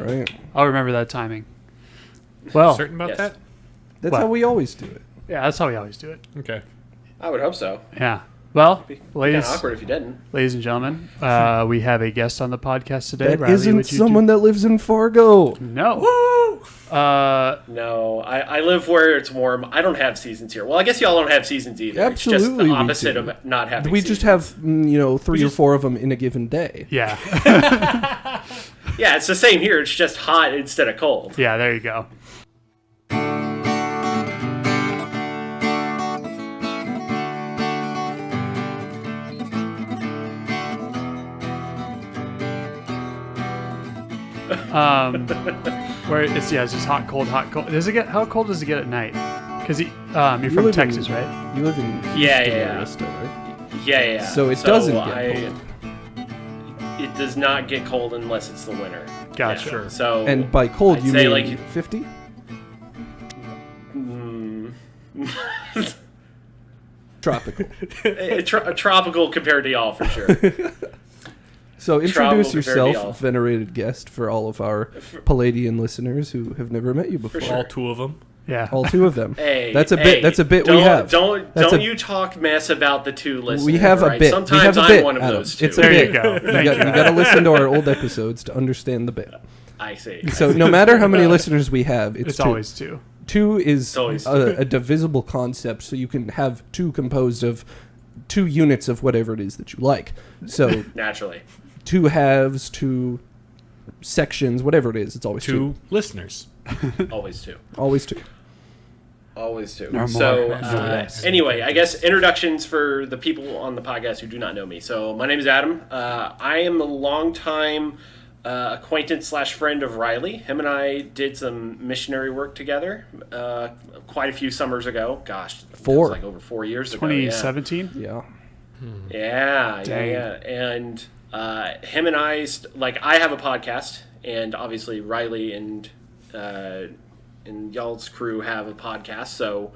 right. I'll remember that timing. Well, Certain about that? That's how we always do it. Yeah, that's how we always do it. Okay. I would hope so. Yeah. Well, It'd be kind ladies, of awkward if you didn't. ladies and gentlemen, we have a guest on the podcast today. That Riley, isn't would you someone that lives in Fargo. No. Woo! No, I live where it's warm. I don't have seasons here. Well, I guess y'all don't have seasons either. Absolutely, It's just the we opposite do. of not having We seasons. just have, 3 or 4 of them in a given day. Yeah. Yeah, it's the same here. It's just hot instead of cold. Yeah, there you go. Where it's just hot, cold, hot, cold. How cold does it get at night? Because you're from live Texas, in, right? You live in Yeah. Arista, right? Yeah. So it doesn't get cold. It does not get cold unless it's the winter. Gotcha. Yeah. Sure. So And by cold, I'd you say, mean like, 50? Tropical. tropical compared to y'all for sure. So Tropical introduce compared to yourself, y'all. venerated guest, for all of our Palladian listeners who have never met you before. sure. All 2 of them. Yeah. All 2 of them. Hey, That's a hey, bit we have. Don't That's you talk mess about the 2 listeners. We have a right? bit. Sometimes we have a I'm bit, one of Adam. those 2. It's a There you bit. go. You got to listen to our old episodes to understand the bit. I see. So no matter how many listeners we have, It's 2. always 2. 2 is always a divisible concept, so you can have 2 composed of 2 units of whatever it is that you like. So Naturally. 2 halves, 2 sections, whatever it is, it's always 2 listeners. Always 2. Always 2. Always 2. Or So, more. anyway, I guess introductions for the people on the podcast who do not know me. So, my name is Adam. I am a longtime acquaintance / friend of Riley. Him and I did some missionary work together quite a few summers ago. Gosh, it 4. was like over 4 years ago. 2017? Yeah. Yeah. Dang. And him and I, I have a podcast, and obviously Riley and y'all's crew have a podcast, so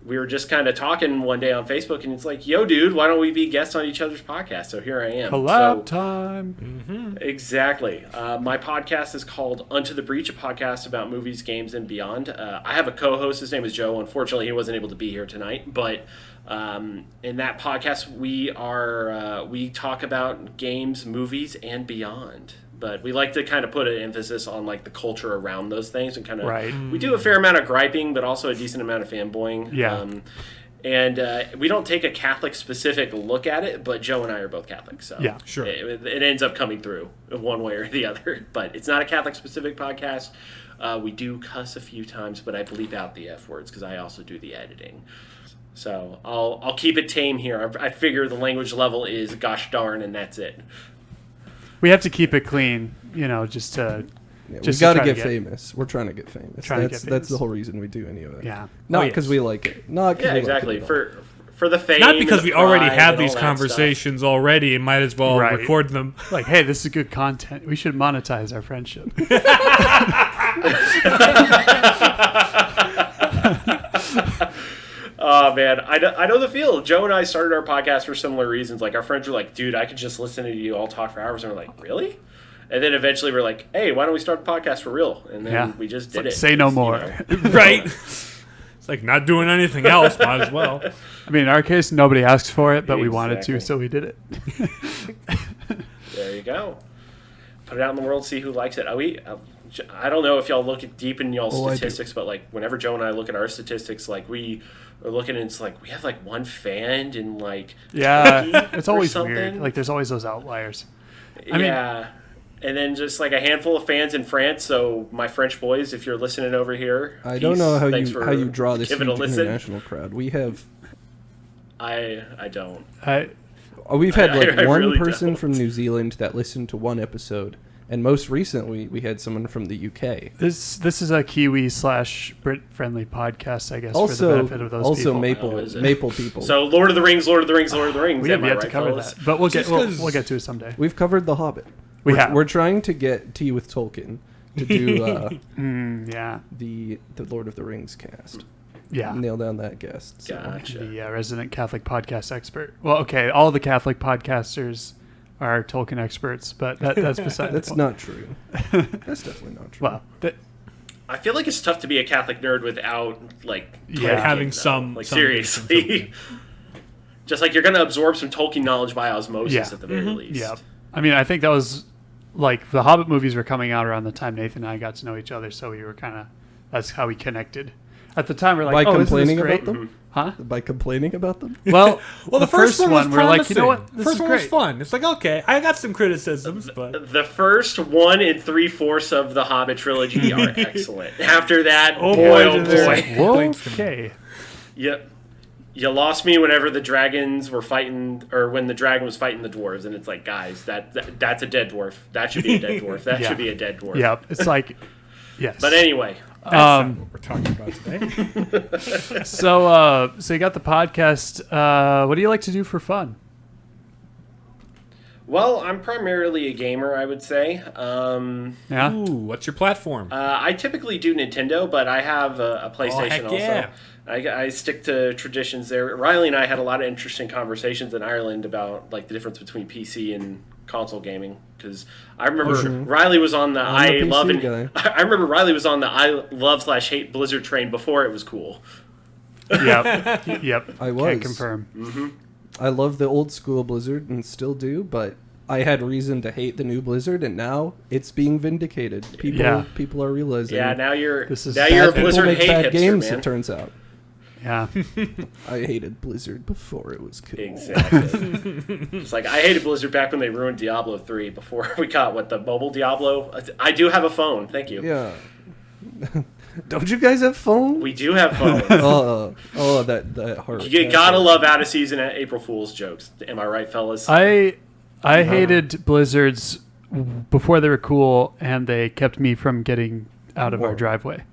we were just kind of talking one day on Facebook, and it's like, yo, dude, why don't we be guests on each other's podcast? So here I am. Collab time. Exactly. My podcast is called Unto the Breach, a podcast about movies, games, and beyond. I have a co-host. His name is Joe. Unfortunately, he wasn't able to be here tonight, but in that podcast, we talk about games, movies, and beyond. But we like to kind of put an emphasis on like the culture around those things, and kind of Right. we do a fair amount of griping, but also a decent amount of fanboying. Yeah. And we don't take a Catholic specific look at it, but Joe and I are both Catholic, so Yeah. Sure. it ends up coming through one way or the other. But it's not a Catholic specific podcast. We do cuss a few times, but I bleep out the F words because I also do the editing. So I'll keep it tame here. I figure the language level is gosh darn, and that's it. We have to keep it clean, just to... Yeah, Just we got to try to get get- famous. We're trying to get famous. Trying to That's get that's the famous. whole reason we do any of it. Yeah. Not Oh, because yes. we like it. Not 'cause Yeah, we exactly. Like it at all. For the fame, Not because and we the already pride have and all these that conversations already and might as well Right. record them. Like, hey, this is good content. We should monetize our friendship. Oh man, I know the feel. Joe and I started our podcast for similar reasons. Like our friends were like, "Dude, I could just listen to you all talk for hours," and we're like, "Really?" And then eventually we're like, "Hey, why don't we start a podcast for real?" And then Yeah. we just It's did like, it. say no You more. know. Right? It's like not doing anything else. Might as well. I mean, in our case, nobody asked for it, but we wanted to, Exactly. so we did it. There you go. Put it out in the world, see who likes it. I don't know if y'all look deep in y'all's Oh, I do. statistics, but like whenever Joe and I look at our statistics, like we are looking, and it's like we have like 1 fan in like Yeah, Turkey it's or always something. weird. Like, there's always those outliers. I mean- Yeah. And then just like a handful of fans in France. So my French boys, if you're listening over here, I don't know how thanks you for how you draw this giving huge a listen. international crowd. We have I don't. we've had like I one really person don't. from New Zealand that listened to one episode, and most recently we had someone from the UK. This is a Kiwi / Brit friendly podcast, I guess, for the Also, benefit of those people. Maple Oh, is it? Maple people. So Lord of the Rings, Lord of the Rings, Lord of the Rings. We have Am I yet to right, cover fellas? that, but we'll Just get 'cause- we'll get to it someday. We've covered The Hobbit. We're trying to get Tea with Tolkien to do Yeah, the Lord of the Rings cast. yeah. Nail down that guest. So. Gotcha. The resident Catholic podcast expert. Well, okay, all the Catholic podcasters are Tolkien experts, but that's beside the That's point. not true. That's definitely not true. Well, I feel like it's tough to be a Catholic nerd without like Yeah, having Tolkien, some though. Like some seriously, just like you're gonna absorb some Tolkien knowledge by osmosis Yeah. at the very least. yeah. I mean, I think that was like the Hobbit movies were coming out around the time Nathan and I got to know each other, so we were kind of that's how we connected. At the time, we're like, By oh, isn't this complaining great? about them? Huh? By complaining about them? Well, Well, the first one was we're like, you know promising. what? The This first is one was great. fun. It's like, okay, I got some criticisms, but The first 1 3/4 of the Hobbit trilogy are excellent. After that, Oh, boy, boy, oh do they- boy, Whoa, Thanks to me. okay. you lost me whenever the dragons were fighting, or when the dragon was fighting the dwarves, and it's like, guys, that's a dead dwarf. That should be a dead dwarf. That Yeah. should be a dead dwarf. Yeah, it's like, yes. But anyway, that's not what we're talking about today. So you got the podcast. What do you like to do for fun? well, I'm primarily a gamer, I would say. Yeah. Ooh, what's your platform? I typically do Nintendo, but I have a PlayStation heck also. yeah. I stick to traditions there. Riley and I had a lot of interesting conversations in Ireland about like the difference between PC and console gaming, because I remember Riley was on the I'm the I love PC and guy. I remember Riley was on the I love / hate Blizzard train before it was cool. Yep. Yep. I was. Can't confirm. I love the old school Blizzard and still do, but I had reason to hate the new Blizzard, and now it's being vindicated. People are realizing. Yeah, now you're This is now bad you're a people Blizzard make hate bad hipster, games. man. It turns out. Yeah. I hated Blizzard before it was cool. Exactly. It's like I hated Blizzard back when they ruined Diablo 3 before we got the mobile Diablo. I do have a phone. Thank you. Yeah. Don't you guys have phones? We do have phones. That heart. You gotta love out of season at April Fool's jokes. Am I right, fellas? I hated Blizzards before they were cool, and they kept me from getting out of our Whoa. driveway.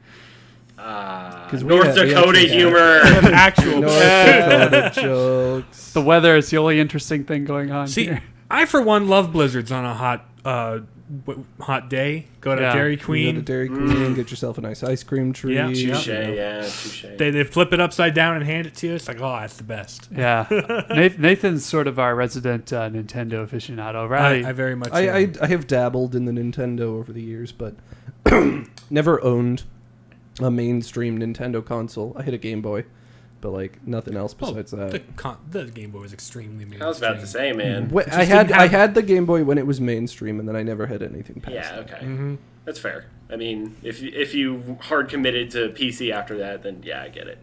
we North had- we Dakota actually had- humor. Actual. North Dakota jokes. The weather is the only interesting thing going on See, here. I for one love blizzards on a hot day. Go to Yeah. Dairy You go to Queen. Dairy Queen, get yourself a nice ice cream tree. Yeah. Touche, Yeah. yeah, touche. They flip it upside down and hand it to you. It's like, oh, that's the best. Yeah. Nathan's sort of our resident Nintendo aficionado. Riley, I very much. I have dabbled in the Nintendo over the years, but never owned a mainstream Nintendo console. I had a Game Boy, but like nothing else besides that. The Game Boy was extremely mainstream. I was about to say, man. I didn't have- had the Game Boy when it was mainstream, and then I never had anything past Yeah, that. okay. Mm-hmm. That's fair. I mean, if you hard committed to PC after that, then yeah, I get it.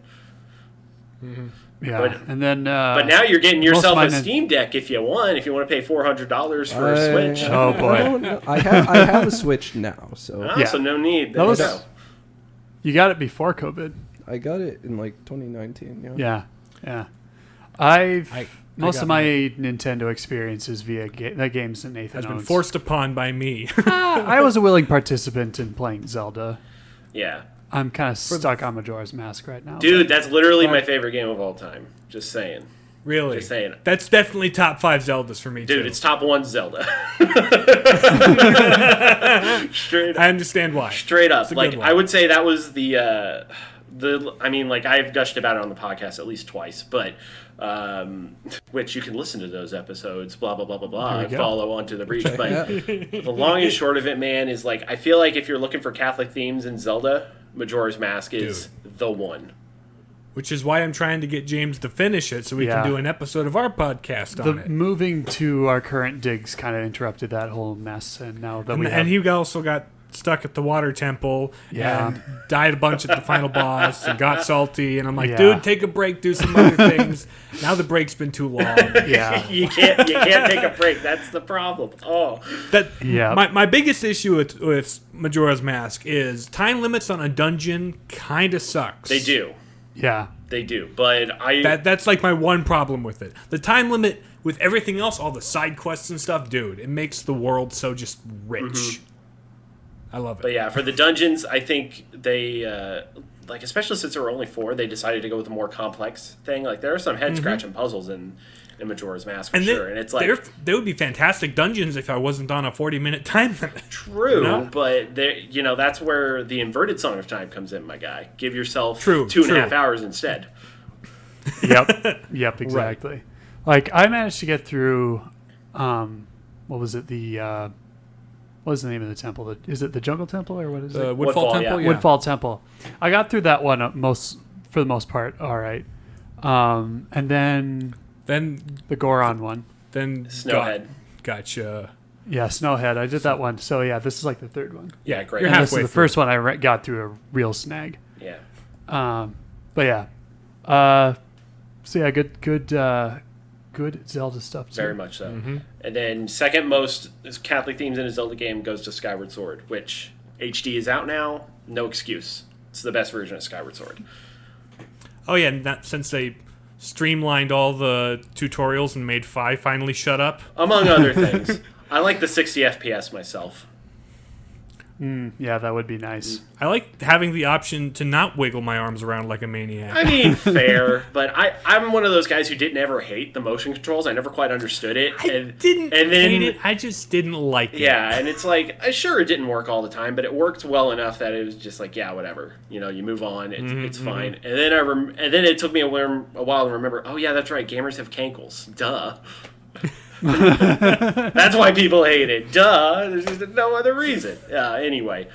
yeah. but- And then, But now you're getting most yourself of a mine- Steam Deck if you want. If you want to pay $400 for a Switch. Oh, boy. I don't know. I have a Switch now, so Ah, Yeah. So no need. That There was- you go. you got it before COVID. I got it in like 2019. Yeah. Yeah. Yeah. I've most got of my Nintendo experiences via the games that Nathan has been owns. forced upon by me. I was a willing participant in playing Zelda. Yeah. I'm kind of stuck on Majora's Mask right now. Dude, that's literally my favorate game of all time. Just saying. Really? Just saying. That's definitely top 5 Zeldas for me, Dude, too. it's top 1 Zelda. Straight up. I understand why. Straight up. a Like, good one. I would say that was I mean, like, I've gushed about it on the podcast at least twice, but, which you can listen to those episodes, blah, blah, blah, blah, blah, There and we go. follow Onto the Breach. Check But it out. the long and short of it, man, is like, I feel like if you're looking for Catholic themes in Zelda, Majora's Mask is the one. Which is why I'm trying to get James to finish it so we Yeah. can do an episode of our podcast The on it. moving to our current digs kind of interrupted that whole mess, and now that And he also got stuck at the water temple Yeah. and died a bunch at the final boss and got salty. And I'm like, Yeah. dude, take a break, do some other things. Now the break's been too long. yeah, You can't take a break. That's the problem. Oh. Yeah. My biggest issue with Majora's Mask is time limits on a dungeon kind of sucks. They do. yeah, They do. But That's like my one problem with it. The time limit with everything else, all the side quests and stuff, dude, it makes the world so just rich. I love it. But yeah, for the dungeons, I think they like, especially since there were only 4, they decided to go with a more complex thing. Like, there are some head scratching puzzles in Majora's Mask for sure, and it's like they would be fantastic dungeons if I wasn't on a 40-minute time limit. true, No? but that's where the inverted Song of Time comes in, my guy. Give yourself True, 2.5 hours instead. yep, exactly. Like I managed to get through what was it? What was the name of the temple? Is it the Jungle Temple or what is it? Woodfall Temple. yeah. Yeah. Woodfall Temple. I got through that one for the most part. All right. And then Then the Goron one. Snowhead. Gotcha. Yeah, Snowhead. I did that one. So yeah, this is like the third one. Yeah, great. You're And this is halfway the through. first one I got through a real snag. Yeah. But yeah. So yeah, good Zelda stuff too. Very much so. And then second most Catholic themes in a Zelda game goes to Skyward Sword, which HD is out now. No excuse. It's the best version of Skyward Sword. Oh yeah, and since they streamlined all the tutorials and made 5 finally shut up. Among other things. I like the 60 FPS myself. Yeah, that would be nice. I like having the option to not wiggle my arms around like a maniac. I mean, fair, but I'm one of those guys who didn't ever hate the motion controls. I never quite understood it. I didn't hate it. I just didn't like it. Yeah, and it's like, sure, it didn't work all the time, but it worked well enough that it was just like, yeah, whatever. You know, you move on, it's fine. And then and then it took me a while to remember, oh yeah, that's right, gamers have cankles. Duh. That's why people hate it. Duh. There's just no other reason. Anyway.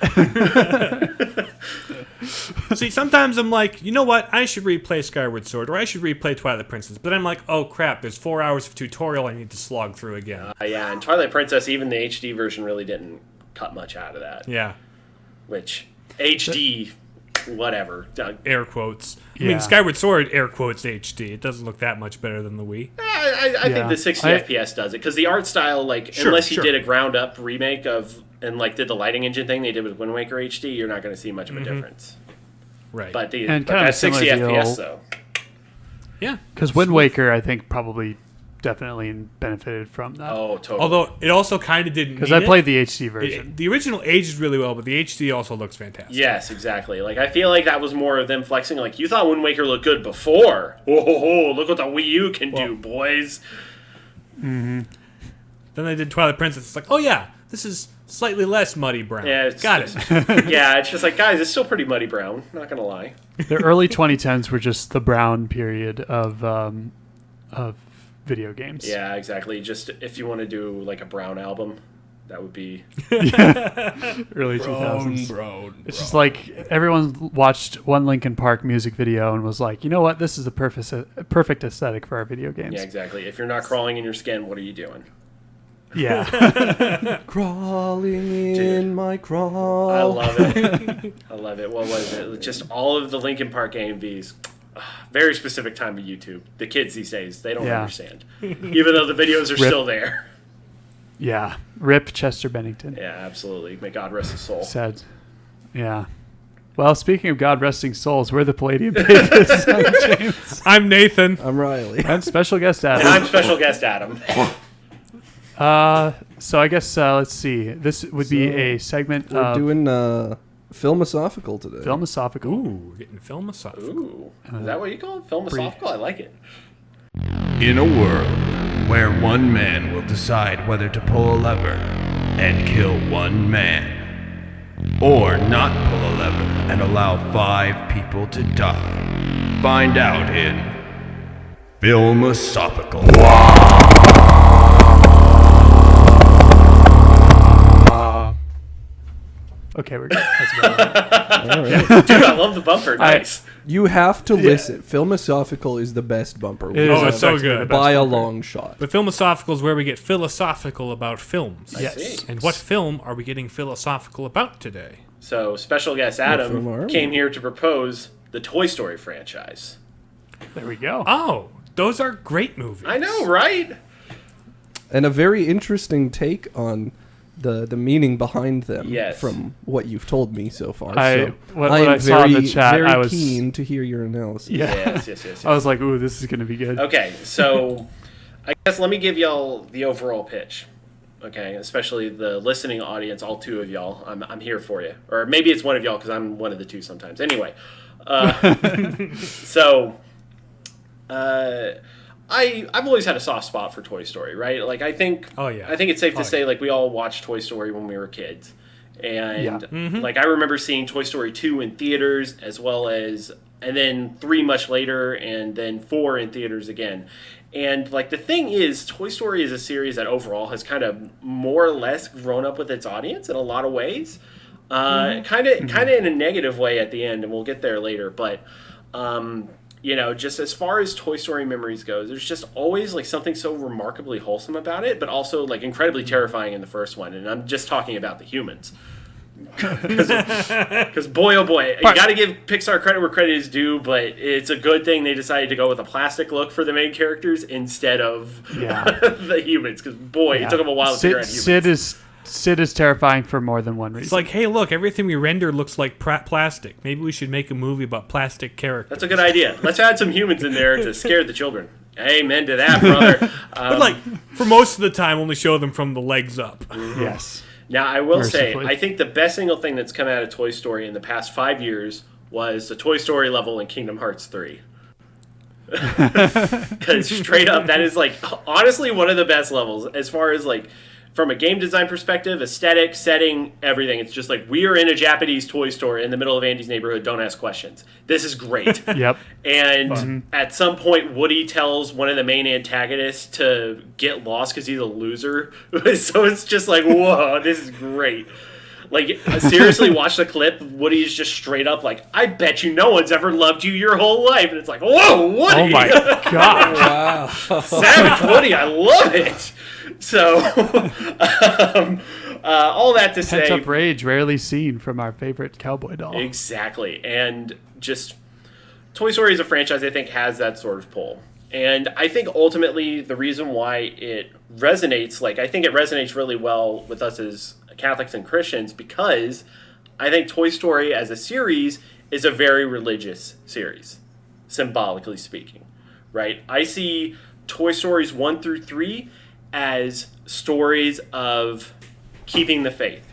See, sometimes I'm like, you know what? I should replay Skyward Sword, or I should replay Twilight Princess. But I'm like, oh crap, there's 4 hours of tutorial I need to slog through again. Yeah, and Twilight Princess, even the HD version really didn't cut much out of that. Yeah. Which, HD, whatever. Air quotes. I Yeah. mean, Skyward Sword, air quotes HD. It doesn't look that much better than the Wii. I think the 60 FPS does it, because the art style, like, Sure, unless you sure. did a ground-up remake of, and, like, did the lighting engine thing they did with Wind Waker HD, you're not going to see much of a difference. Right. But And but kind of that 60 similar deal- FPS, though. yeah. Because Wind Waker, I think, probably definitely benefited from that. Oh, totally. Although it also kind of didn't. Because need I played it. the HD version. The original aged really well, but the HD also looks fantastic. Yes, exactly. Like, I feel like that was more of them flexing. Like, you thought Wind Waker looked good before. Oh, look what the Wii U can do, boys. Then they did Twilight Princess. It's like, oh yeah, this is slightly less muddy brown. Yeah, Got it. Yeah, it's just like, guys, it's still pretty muddy brown. Not gonna lie. The early 2010s were just the brown period of video games. Yeah, exactly. Just if you want to do like a brown album, that would be. Early 2000s. It's just like everyone watched one Linkin Park music video and was like, you know what, this is the perfect aesthetic for our video games. Yeah, exactly. If you're not crawling in your skin, what are you doing? Yeah. Crawling in my crawl. I love it. I love it. What was it? Just all of the Linkin Park AMVs. Very specific time of YouTube. The kids these days, they don't Yeah. understand. Even though the videos are still there. Yeah. Rip Chester Bennington. Yeah, absolutely. May God rest his soul. Sad. Yeah. Well, speaking of God resting souls, we're the Palladium Papists. I'm James. I'm Nathan. I'm Riley. I'm special guest And Adam. I'm special guest Adam. So I guess let's see. This would be a segment We're of doing Philosophical today. philosophical. Ooh, we're getting philosophical. Ooh. Is that what you call it? Philosophical? I like it. In a world where one man will decide whether to pull a lever and kill one man, or not pull a lever and allow 5 people to die, find out in Philosophical. Okay, we're good. That's about it. All right. Dude, I love the bumper. Nice. You have to listen. Philosophical is the best bumper. It Oh, is it's so effectively good. the best by a bumper. long shot. But philosophical is where we get philosophical about films. Yes. see. And what film are we getting philosophical about today? So, special guest film are Adam we? came here to propose the Toy Story franchise. There we go. Oh, those are great movies. I know, right? And a very interesting take on the meaning behind them Yes. from what you've told me so far. What I am I saw in the chat, very I was keen to hear your analysis. Yeah. Yes. I was like, ooh, this is going to be good. Okay, so I guess let me give y'all the overall pitch. Okay, especially the listening audience, all 2 of y'all. I'm here for you. Or maybe it's one of y'all because I'm one of the 2 sometimes. Anyway, so I've always had a soft spot for Toy Story, right? Like I think it's safe to say like we all watched Toy Story when we were kids. And like I remember seeing Toy Story 2 in theaters as well as and then 3 much later and then 4 in theaters again. And like the thing is, Toy Story is a series that overall has kind of more or less grown up with its audience in a lot of ways. Kind of in a negative way at the end, and we'll get there later. But just as far as Toy Story memories goes, there's just always like something so remarkably wholesome about it, but also like incredibly terrifying in the first one. And I'm just talking about the humans. Because boy, oh boy, you got to give Pixar credit where credit is due, but it's a good thing they decided to go with a plastic look for the main characters instead of the humans. Because boy, it took them a while to figure out humans. Sid is terrifying for more than one reason. It's like, hey, look, everything we render looks like plastic. Maybe we should make a movie about plastic characters. That's a good idea. Let's add some humans in there to scare the children. Amen to that, brother. But like, for most of the time, only show them from the legs up. Mm-hmm. Yes. Now, I will say, I think the best single thing that's come out of Toy Story in the past 5 years was the Toy Story level in Kingdom Hearts 3. Because straight up, that is like, honestly, one of the best levels as far as like, from a game design perspective, aesthetic, setting, everything. It's just like, we are in a Japanese toy store in the middle of Andy's neighborhood. Don't ask questions. This is great. Yep. And at some point, Woody tells one of the main antagonists to get lost because he's a loser. So it's just like, whoa, this is great. Like, seriously, watch the clip. Woody's just straight up like, I bet you no one's ever loved you your whole life. And it's like, whoa, Woody. Oh, my God. Wow. Savage Woody. I love it. So, all that to say... Pent-up rage, rarely seen from our favorite cowboy doll. Exactly. And just... Toy Story as a franchise, I think, has that sort of pull. And I think, ultimately, the reason why it resonates... Like, I think it resonates really well with us as Catholics and Christians because I think Toy Story as a series is a very religious series, symbolically speaking. Right? I see Toy Stories 1 through 3... as stories of keeping the faith,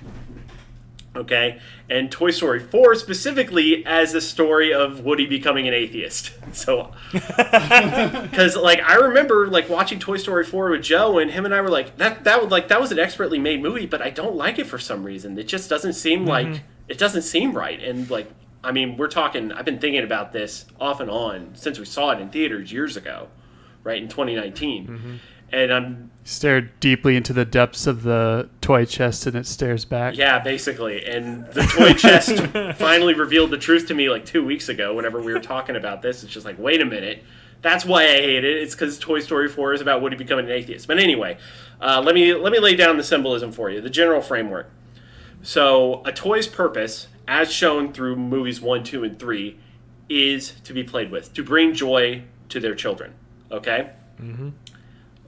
okay? And Toy Story 4 specifically as a story of Woody becoming an atheist. So, because like I remember like watching Toy Story 4 with Joe, and him and I were like, that was an expertly made movie, but I don't like it for some reason. It just doesn't seem like it doesn't seem right. And like, I mean, I've been thinking about this off and on since we saw it in theaters years ago, right in 2019. And I'm stared deeply into the depths of the toy chest, and it stares back. Yeah, basically. And the toy chest finally revealed the truth to me like 2 weeks ago. Whenever we were talking about this, it's just like, wait a minute, that's why I hate it. It's because Toy Story 4 is about Woody becoming an atheist. But anyway, let me lay down the symbolism for you, the general framework. So, a toy's purpose, as shown through movies 1, 2, and 3, is to be played with, to bring joy to their children. Okay? Mm-hmm.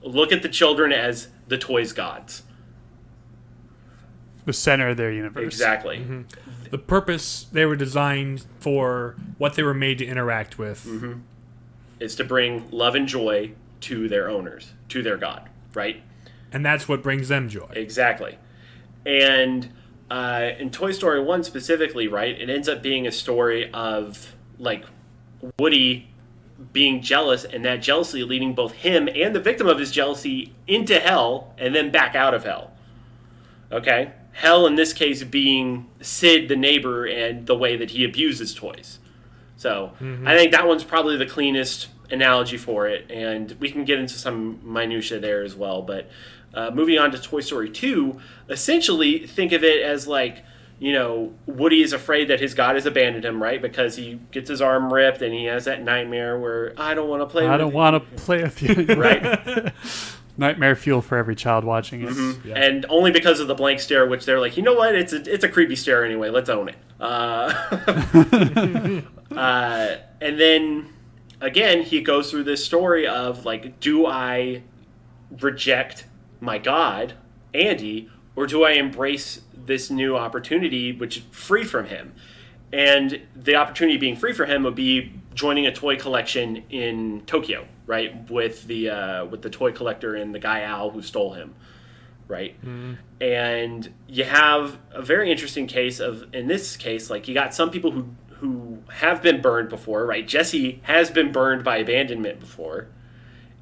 Look at the children as the toys' gods. The center of their universe. Exactly. Mm-hmm. The purpose they were designed for, what they were made to interact with. Mm-hmm. Is to bring love and joy to their owners, to their God, right? And that's what brings them joy. Exactly. And in Toy Story 1 specifically, right, it ends up being a story of, like, Woody being jealous, and that jealousy leading both him and the victim of his jealousy into hell and then back out of hell. Okay? Hell in this case being Sid the neighbor and the way that he abuses toys. So I think that one's probably the cleanest analogy for it, and we can get into some minutia there as well. But moving on to Toy Story 2, essentially think of it as like, you know, Woody is afraid that his God has abandoned him, right? Because he gets his arm ripped and he has that nightmare where, I don't want to play with you. I don't want to play with you. Right? Nightmare fuel for every child watching it. Mm-hmm. Yeah. And only because of the blank stare, which they're like, you know what? It's a creepy stare anyway. Let's own it. And then, again, he goes through this story of, like, do I reject my God, Andy, or do I embrace this new opportunity, which is free from him? And the opportunity being free for him would be joining a toy collection in Tokyo, right? With the toy collector and the guy Al who stole him, right? Mm-hmm. And you have a very interesting case of, in this case, like, you got some people who have been burned before, right? Jesse has been burned by abandonment before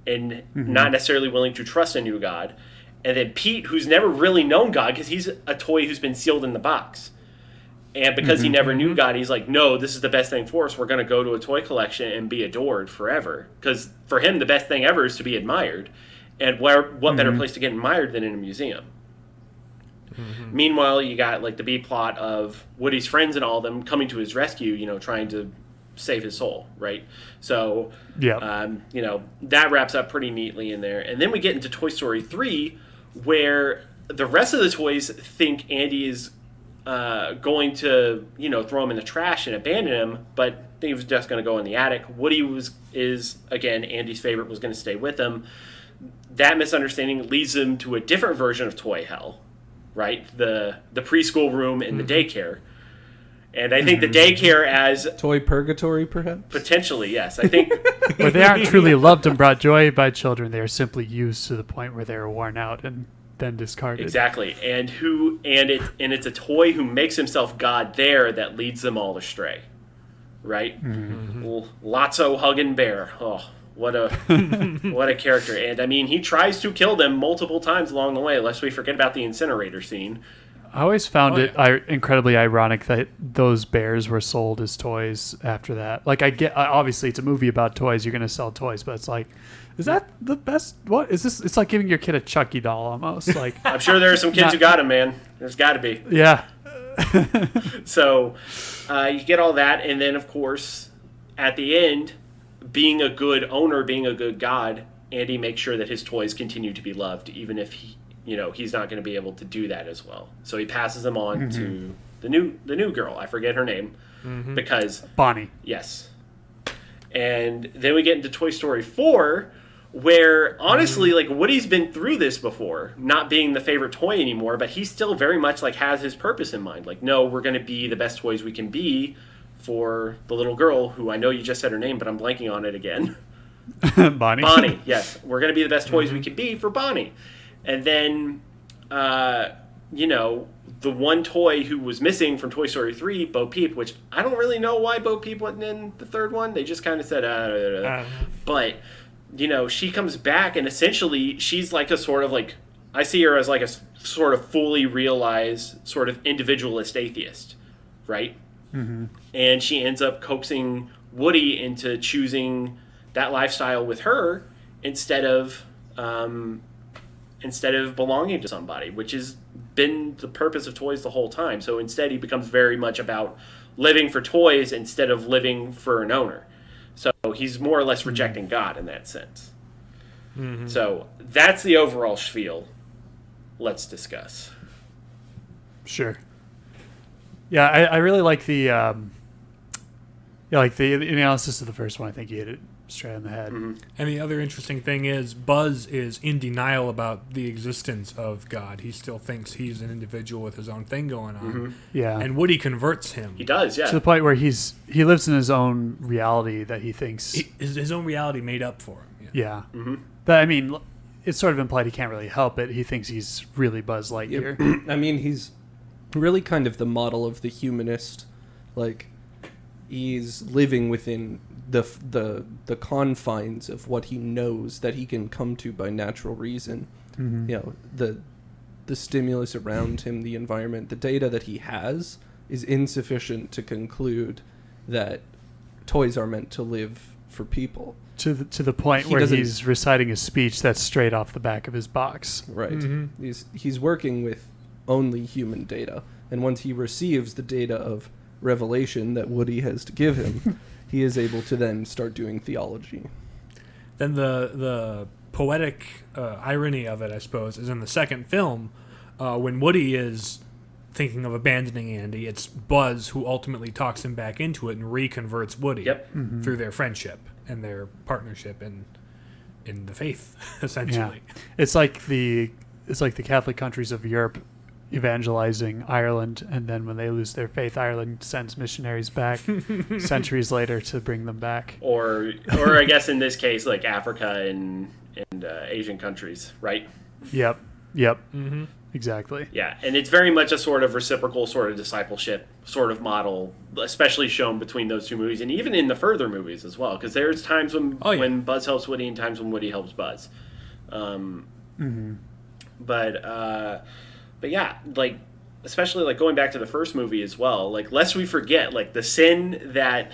and not necessarily willing to trust a new God. And then Pete, who's never really known God because he's a toy who's been sealed in the box. And because he never knew God, he's like, no, this is the best thing for us. We're going to go to a toy collection and be adored forever. Because for him, the best thing ever is to be admired. And what better place to get admired than in a museum? Meanwhile, you got like the B plot of Woody's friends and all of them coming to his rescue, you know, trying to save his soul, right? So, you know, that wraps up pretty neatly in there. And then we get into Toy Story 3, where the rest of the toys think Andy is going to, you know, throw him in the trash and abandon him, but he was just going to go in the attic. Woody is again, Andy's favorite, was going to stay with him. That misunderstanding leads him to a different version of Toy Hell, right? The preschool room and the daycare. And I think the daycare as... Toy purgatory, perhaps? Potentially, yes. I think... Where they aren't truly loved and brought joy by children, they are simply used to the point where they are worn out and then discarded. Exactly. And it's a toy who makes himself God there that leads them all astray. Right? Lotso hugging bear. Oh, what a character. And I mean, he tries to kill them multiple times along the way, lest we forget about the incinerator scene. I always found it incredibly ironic that those bears were sold as toys after that. Like, I get, obviously it's a movie about toys, you're going to sell toys, but it's like, is that the best? What is this? It's like giving your kid a Chucky doll almost. Like, I'm sure there are some kids who got him, man. There's got to be. Yeah. So you get all that, and then of course at the end, being a good owner, being a good god, Andy makes sure that his toys continue to be loved, even if he's not going to be able to do that as well. So he passes them on to the new girl. I forget her name because Bonnie. Yes. And then we get into Toy Story 4, where honestly, like, Woody's been through this before, not being the favorite toy anymore, but he still very much like has his purpose in mind. Like, no, we're going to be the best toys we can be for the little girl who I know you just said her name, but I'm blanking on it again. Bonnie. Bonnie, yes. We're going to be the best toys we can be for Bonnie. And then, the one toy who was missing from Toy Story 3, Bo Peep, which I don't really know why Bo Peep wasn't in the third one. They just kind of said, But, she comes back, and essentially she's like a sort of like, I see her as like a sort of fully realized sort of individualist atheist, right? And she ends up coaxing Woody into choosing that lifestyle with her instead of belonging to somebody, which has been the purpose of toys the whole time. So instead he becomes very much about living for toys instead of living for an owner. So he's more or less rejecting God in that sense. So that's the overall spiel. Let's discuss. Sure. Yeah, I really like the the analysis of the first one. I think you hit it straight on the head. And the other interesting thing is Buzz is in denial about the existence of God. He still thinks he's an individual with his own thing going on. Yeah. And Woody converts him. He does, yeah. To the point where he lives in his own reality that he thinks... His own reality made up for him. Yeah. But, I mean, it's sort of implied he can't really help it. He thinks he's really Buzz Lightyear. Yep. I mean, he's really kind of the model of the humanist. Like, he's living within the confines of what he knows that he can come to by natural reason. The stimulus around him, the environment, the data that he has is insufficient to conclude that toys are meant to live for people. To the point where he's reciting a speech that's straight off the back of his box. Right. He's working with only human data, and once he receives the data of revelation that Woody has to give him, he is able to then start doing theology. Then the poetic irony of it, I suppose, is in the second film, when Woody is thinking of abandoning Andy, it's Buzz who ultimately talks him back into it and reconverts Woody through their friendship and their partnership in the faith, essentially. Yeah. It's like the Catholic countries of Europe evangelizing Ireland, and then when they lose their faith, Ireland sends missionaries back centuries later to bring them back. Or I guess in this case, like Africa and Asian countries, right? Yep. Exactly. Yeah, and it's very much a sort of reciprocal sort of discipleship sort of model, especially shown between those two movies, and even in the further movies as well, because there's times when Buzz helps Woody and times when Woody helps Buzz. But yeah, like especially like going back to the first movie as well, like lest we forget, like the sin that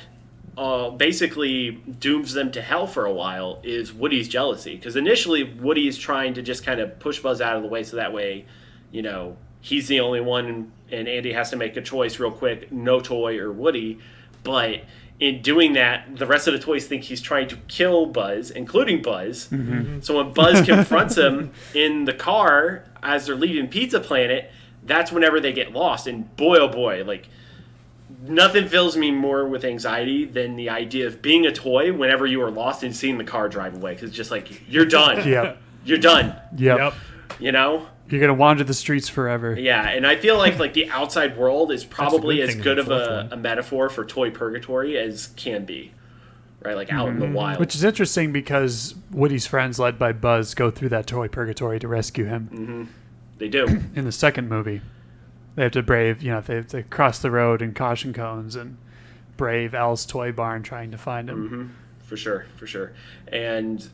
basically dooms them to hell for a while is Woody's jealousy. Because initially Woody is trying to just kind of push Buzz out of the way so that way, you know, he's the only one and Andy has to make a choice real quick, no toy or Woody. But in doing that, the rest of the toys think he's trying to kill Buzz, including Buzz. Mm-hmm. So when Buzz confronts him in the car as they're leaving Pizza Planet, that's whenever they get lost. And boy, oh boy, like, nothing fills me more with anxiety than the idea of being a toy whenever you are lost and seeing the car drive away. Because it's just like, you're done. Yep. You're done. Yep. You know? You're going to wander the streets forever. Yeah, and I feel like the outside world is probably as good of a metaphor for toy purgatory as can be. Right? Like out in the wild. Which is interesting because Woody's friends, led by Buzz, go through that toy purgatory to rescue him. Mm-hmm. They do. In the second movie. They have to brave, they have to cross the road in caution cones and brave Al's toy barn trying to find him. Mm-hmm. For sure. And,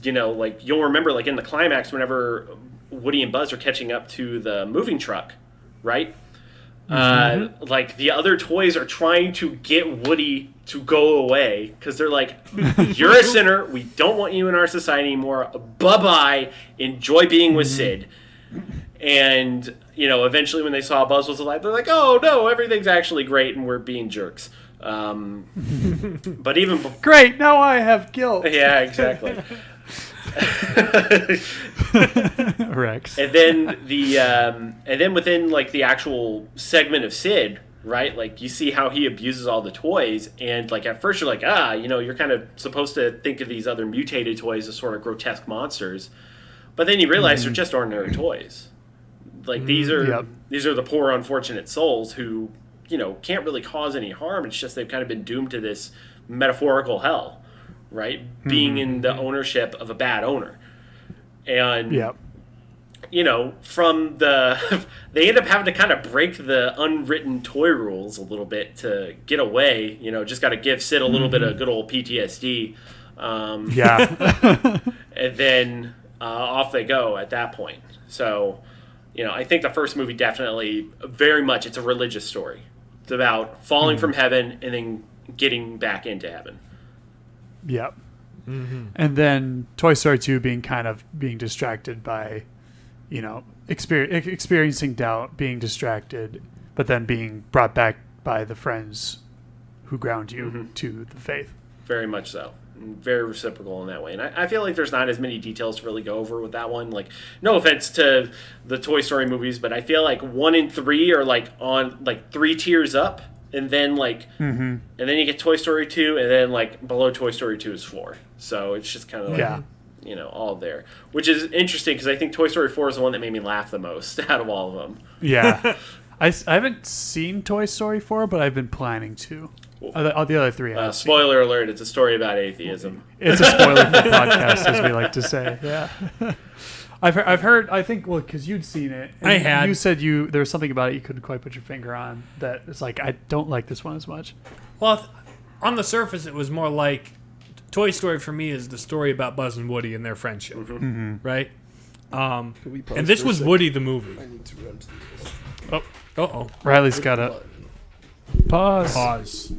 like, you'll remember, like, in the climax, whenever Woody and Buzz are catching up to the moving truck, right? Mm-hmm. Like, the other toys are trying to get Woody to go away because they're like, you're a sinner. We don't want you in our society anymore. Bye-bye. Enjoy being with Sid. And, eventually when they saw Buzz was alive, they're like, oh, no, everything's actually great and we're being jerks. But even... Great, now I have guilt. Yeah, exactly. Rex. And then within, like, the actual segment of Sid, right, like, you see how he abuses all the toys, and, like, at first you're like, you're kind of supposed to think of these other mutated toys as sort of grotesque monsters. But then you realize they're just ordinary toys. Like, these are the poor, unfortunate souls who, can't really cause any harm. It's just they've kind of been doomed to this metaphorical hell, right? Being in the ownership of a bad owner. And, from they end up having to kind of break the unwritten toy rules a little bit to get away. Just got to give Sid a little bit of good old PTSD. And then off they go at that point. So... I think the first movie definitely, very much, it's a religious story. It's about falling from heaven and then getting back into heaven. Yep. Mm-hmm. And then Toy Story 2 being distracted by, experiencing doubt, being distracted, but then being brought back by the friends who ground you to the faith. Very much so. Very reciprocal in that way. And I feel like there's not as many details to really go over with that one. Like, no offense to the Toy Story movies, but I feel like 1 and 3 are like on like 3 tiers up, and then like and then you get Toy Story 2, and then like below Toy Story 2 is 4. So it's just kind of like all there. Which is interesting because I think Toy Story 4 is the one that made me laugh the most out of all of them. Yeah. I haven't seen Toy Story 4, but I've been planning to. The other 3. Spoiler alert, it's a story about atheism. It's a spoiler for the podcast, as we like to say. Yeah. I've heard, I think, because you'd seen it. And I had. You said there was something about it you couldn't quite put your finger on that it's like, I don't like this one as much. Well, on the surface, it was more like Toy Story for me is the story about Buzz and Woody and their friendship. Right? And this was Woody the movie. I need to run to this. Oh. Uh-oh. Riley's got a... Pause.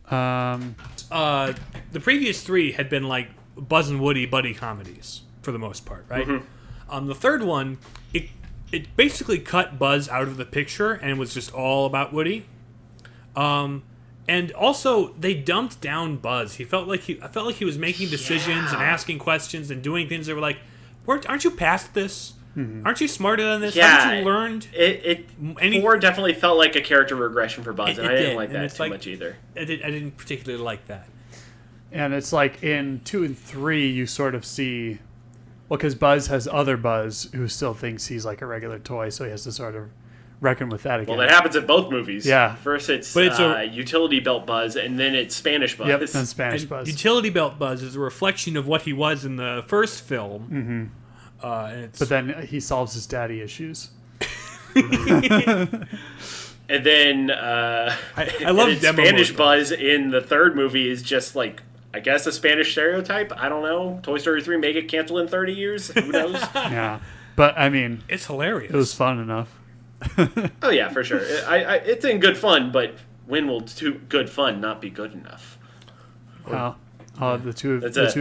The previous 3 had been like Buzz and Woody buddy comedies for the most part, right? The third one, it basically cut Buzz out of the picture and was just all about Woody. And also they dumped down Buzz. I felt like he was making decisions and asking questions and doing things that were like, aren't you past this? Aren't you smarter than this? Haven't you learned? 4 definitely felt like a character regression for Buzz, and I didn't like that too much either. I didn't particularly like that. And it's like in 2 and 3, you sort of see, because Buzz has other Buzz who still thinks he's like a regular toy, so he has to sort of reckon with that again. Well, that happens in both movies. Yeah. First it's utility belt Buzz, and then it's Spanish Buzz. Yep, and Spanish Buzz. Utility belt Buzz is a reflection of what he was in the first film. But then he solves his daddy issues. And then I love Spanish Buzz in the third movie is just like, I guess, a Spanish stereotype. I don't know. Toy Story 3 make it cancel in 30 years. Who knows? Yeah. But I mean, it's hilarious. It was fun enough. Oh yeah, for sure. It's in good fun, but when will good fun not be good enough? Well, the two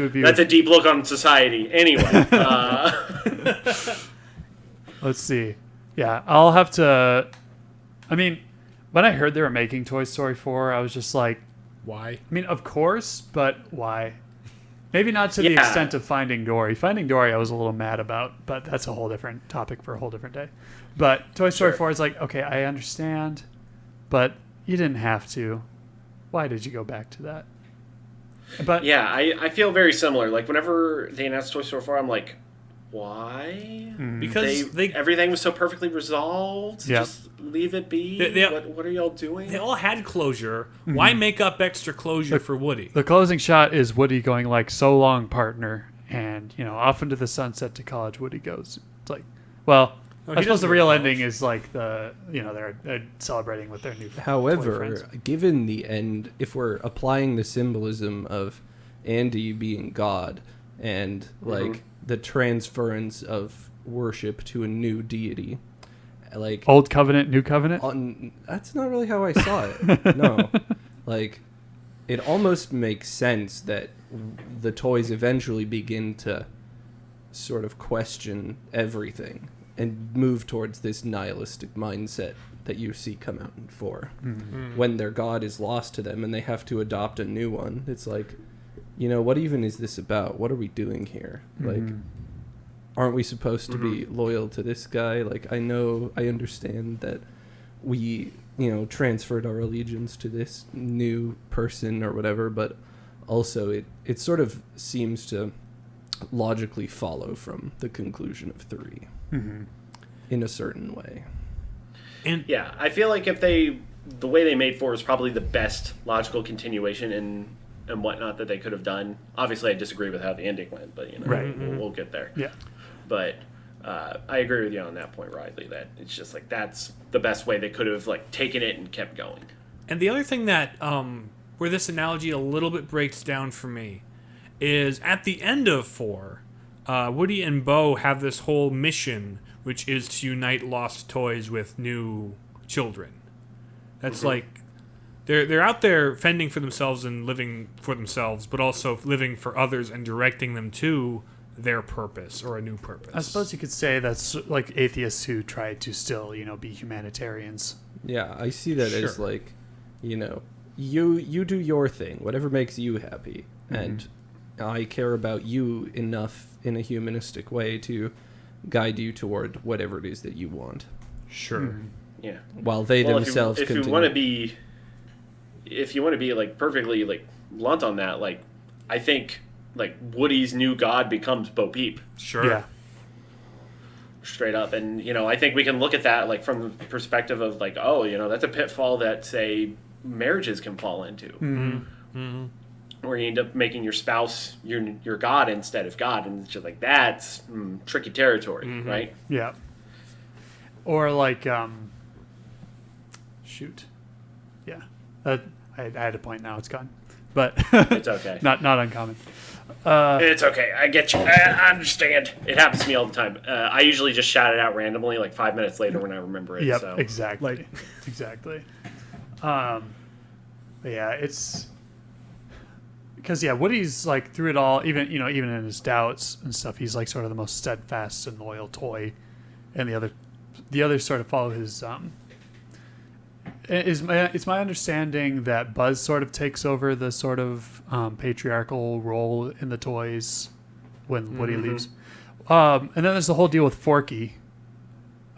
of you. That's a deep look on society. Anyway, let's see. Yeah, I'll have to. I mean, when I heard they were making Toy Story 4, I was just like, Why? I mean, of course, but why? Maybe not to the extent of Finding Dory. Finding Dory I was a little mad about, but that's a whole different topic for a whole different day. But Toy Story 4 is like, okay, I understand, but you didn't have to. Why did you go back to that? But yeah, I feel very similar. Like, whenever they announced Toy Story 4, I'm like, why? Because everything was so perfectly resolved. Yep. Just leave it be. What are y'all doing? they all had closure. Why make up extra closure for Woody? the closing shot is Woody going like, "So long, partner," and off into the sunset to college Woody goes. It's like, well, I suppose the real ending is like they're celebrating with their new toy However, friends. given the end, if we're applying the symbolism of Andy being God and like the transference of worship to a new deity, like Old Covenant, New Covenant. that's not really how I saw it. No, like it almost makes sense that the toys eventually begin to sort of question everything and move towards this nihilistic mindset that you see come out in 4. When their God is lost to them and they have to adopt a new one, it's like, what even is this about? What are we doing here? Like, aren't we supposed to be loyal to this guy? Like, I understand that we, transferred our allegiance to this new person or whatever, but also it sort of seems to logically follow from the conclusion of 3 in a certain way. And Yeah, I feel like the way they made 4 is probably the best logical continuation and whatnot that they could have done. Obviously, I disagree with how the ending went, but Right. we'll get there. Yeah. But I agree with you on that point, Riley. That it's just like that's the best way they could have like taken it and kept going. And the other thing that where this analogy a little bit breaks down for me is at the end of 4, Woody and Bo have this whole mission, which is to unite lost toys with new children. That's like they're out there fending for themselves and living for themselves, but also living for others and directing them to their purpose or a new purpose. I suppose you could say that's like atheists who try to still, be humanitarians. Yeah, I see that as like, you do your thing, whatever makes you happy, and I care about you enough in a humanistic way to guide you toward whatever it is that you want. Sure. Yeah. While they themselves if continue. if you want to be like perfectly like blunt on that, like I think like Woody's new god becomes Bo Peep. Sure. Yeah. Straight up. And I think we can look at that like from the perspective of like, oh, that's a pitfall that say marriages can fall into. Where you end up making your spouse your god instead of God, and it's just like that's tricky territory, right? Yeah. Or like, shoot. Yeah. I had a point, now it's gone. But It's okay. not uncommon. It's okay. I get you. I understand. It happens to me all the time. I usually just shout it out randomly, like 5 minutes later when I remember it. Yep, So. exactly. Exactly. But yeah, it's because Woody's like through it all, even in his doubts and stuff, he's like sort of the most steadfast and loyal toy, and the others sort of follow his. It's my understanding that Buzz sort of takes over the sort of patriarchal role in the toys when Woody leaves, and then there's the whole deal with Forky.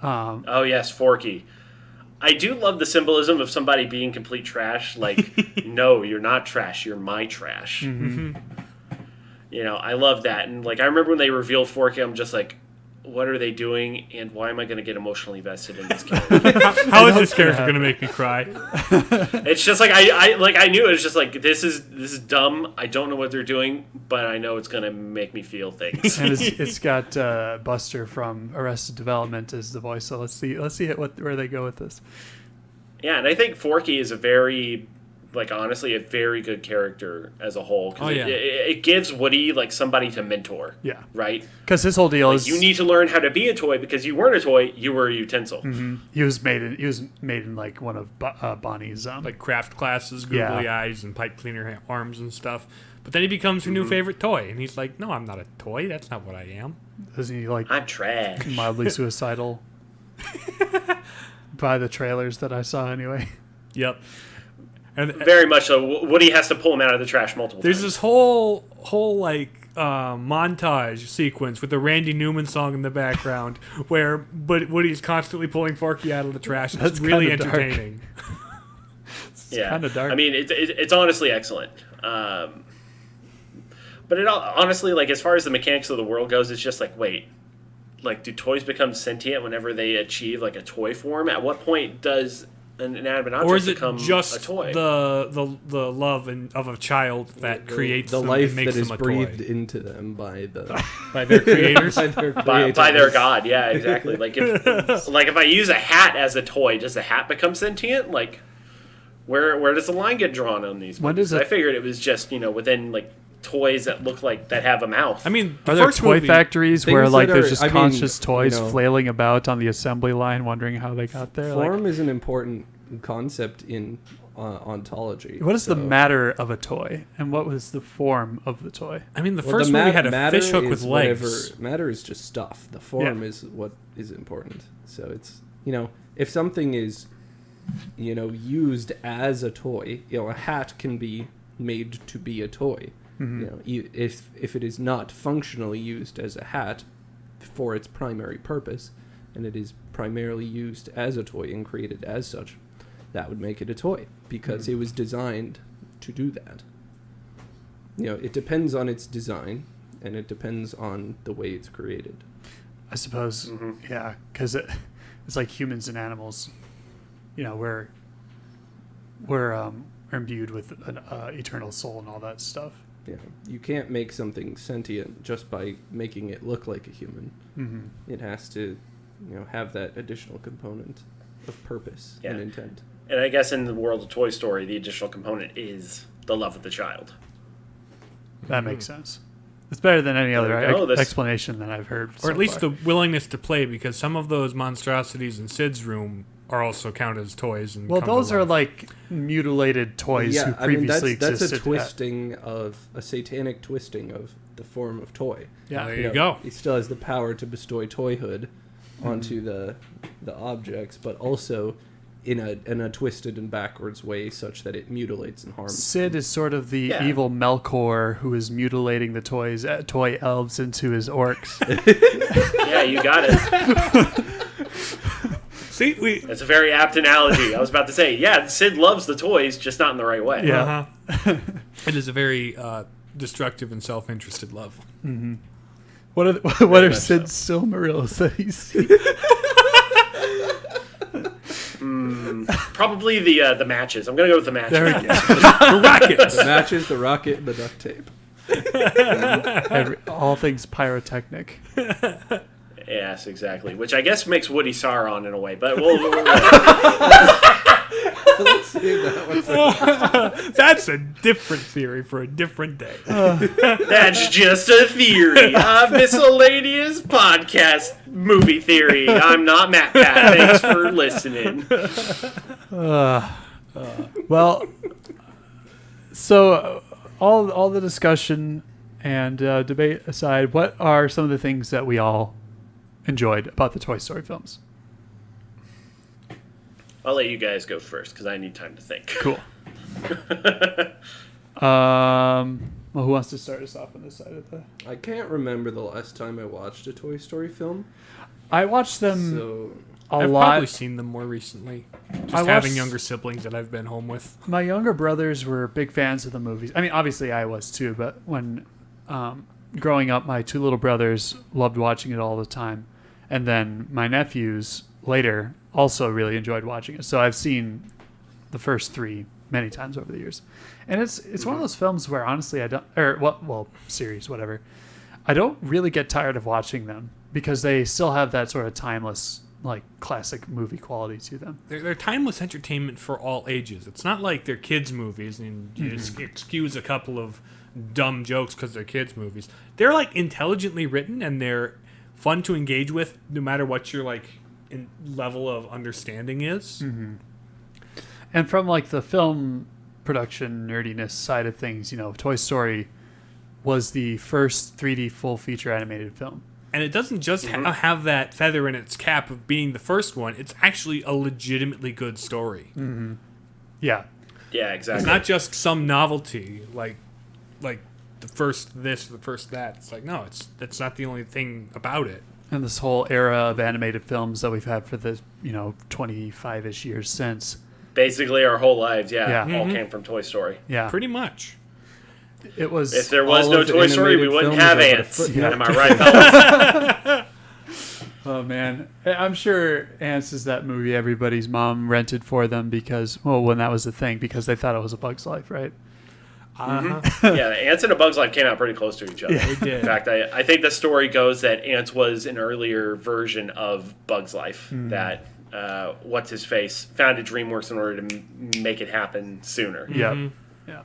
Oh yes, Forky. I do love the symbolism of somebody being complete trash. Like, no, you're not trash. You're my trash. I love that. And like, I remember when they revealed Forky, I'm just like, what are they doing, and why am I going to get emotionally vested in this character? How is this character going to make me cry? It's just like I knew it was just like this is dumb. I don't know what they're doing, but I know it's going to make me feel things. And it's got Buster from Arrested Development as the voice. So let's see where they go with this. Yeah, and I think Forky is a very like honestly a very good character as a whole. Cause yeah. it gives Woody like somebody to mentor. Yeah. Right. Because his whole deal Like, is you need to learn how to be a toy because you weren't a toy, you were a utensil. he was made in like one of Bonnie's Like craft classes, googly eyes, and pipe cleaner arms and stuff. But then he becomes her new favorite toy, and he's like, "No, I'm not a toy. That's not what I am." Isn't he like I'm trash. mildly suicidal? By the trailers that I saw, anyway. Yep. And Very much so. Woody has to pull him out of the trash multiple there's times. this whole like montage sequence with the Randy Newman song in the background, but Woody's constantly pulling Forky out of the trash. It's That's really kinda dark. entertaining. Yeah, kinda dark. I mean, it's honestly excellent. But it honestly, like, as far as the mechanics of the world goes, it's just like, wait, like, do toys become sentient whenever they achieve like a toy form? At what point does an inanimate object Or is it become just a toy? the love of a child that creates the them life and makes that is them a breathed toy into them by the by their creators? by their by their creators. god, yeah, exactly. Like if I use a hat as a toy, does the hat become sentient? Like, where does the line get drawn on these? When does I it- figured it was just within like toys that look like that have a mouth. I mean, the Are there first toy movie, factories Things where like that there's are- just I mean, conscious toys you know, flailing about on the assembly line, wondering how they got there? Like, Form is an important concept in ontology. what is the so- matter of a toy, and what was the form of the toy? I mean, the Well, first the movie had a matter fish hook with is legs. Matter is just stuff. The form is what is important. So it's if something is used as a toy, a hat can be made to be a toy. If it is not functionally used as a hat for its primary purpose, and it is primarily used as a toy and created as such, that would make it a toy because it was designed to do that. It depends on its design, and it depends on the way it's created. I suppose, yeah, because it's like humans and animals. We're imbued with an eternal soul and all that stuff. You can't make something sentient just by making it look like a human. It has to, have that additional component of purpose and intent. And I guess in the world of Toy Story, the additional component is the love of the child. That makes sense. It's better than any other we go. explanation that I've heard. Or at least the willingness to play, because some of those monstrosities in Sid's room are also counted as toys. And well, come to those are life. like mutilated toys who previously that's existed. a twisting a satanic twisting of the form of toy. Yeah, There you go. He still has the power to bestow toyhood onto the objects, but also in a twisted and backwards way, such that it mutilates and harms. Sid is sort of the Yeah. evil Melkor who is mutilating the toy elves into his orcs. Yeah, you got it. See, That's a very apt analogy. I was about to say, yeah, Sid loves the toys, just not in the right way. Yeah. It is a very destructive and self-interested love. What are much Sid's Silmarils that he's Probably the matches. I'm gonna go with the matches. There we go. The rockets. The matches, the rocket, and the duct tape. all things pyrotechnic. Yes, exactly. Which I guess makes Woody Sauron in a way, but we'll Let's save that one for That's a different theory for a different day. That's just a theory. Miscellaneous podcast movie theory. I'm not Matt Pat. Thanks for listening. Well, so all the discussion and debate aside, what are some of the things that we all enjoyed about the Toy Story films? I'll let you guys go first because I need time to think. Cool. Well, who wants to start us off on this side of the? I can't remember the last time I watched a Toy Story film. I watched them So a I've lot. probably seen them more recently. Just I having watched- younger siblings that I've been home with. My younger brothers were big fans of the movies. I mean, obviously I was too, but when growing up, my two little brothers loved watching it all the time. And then my nephews later also really enjoyed watching it. So I've seen the first three many times over the years. And it's one of those films where honestly I don't, or series, whatever. I don't really get tired of watching them because they still have that sort of timeless like classic movie quality to them. They're timeless entertainment for all ages. It's not like they're kids' movies and you just excuse a couple of dumb jokes because they're kids' movies. They're like intelligently written and they're fun to engage with no matter what your like level of understanding is. And from like the film production nerdiness side of things, you know, Toy Story was the first 3D full feature animated film. And it doesn't just have that feather in its cap of being the first one. It's actually a legitimately good story. Yeah. Yeah, exactly. It's not just some novelty like the first this, the first that. It's like, no, that's not the only thing about it. And this whole era of animated films that we've had for the, 25-ish years since. Basically our whole lives, Yeah. all came from Toy Story. Yeah. Pretty much. It was. If there was all no of Toy Story, we animated wouldn't films have are but a ants. footnote. Am I right, fellas? Oh man, I'm sure Ants is that movie everybody's mom rented for them because, well, when that was the thing, because they thought it was A Bug's Life, right? Yeah, Ants and A Bug's Life came out pretty close to each other. Yeah. They did. In fact, I think the story goes that Ants was an earlier version of Bug's Life that what's his face founded DreamWorks in order to make it happen sooner. Yeah. Yeah.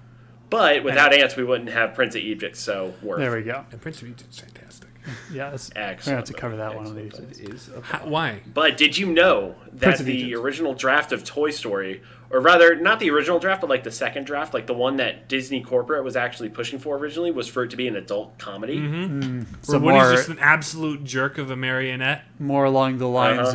But without Ants, we wouldn't have Prince of Egypt. So worth. There we go. And Prince of Egypt's fantastic. Yeah, we're gonna Excellent. have to cover that one of Excellent. these. It is a Why? But did you know that Prince of the Egypt. original draft of Toy Story, or rather, not the original draft, but like the second draft, like the one that Disney corporate was actually pushing for originally, was for it to be an adult comedy? So Where Woody's more, just an absolute jerk of a marionette. more along the lines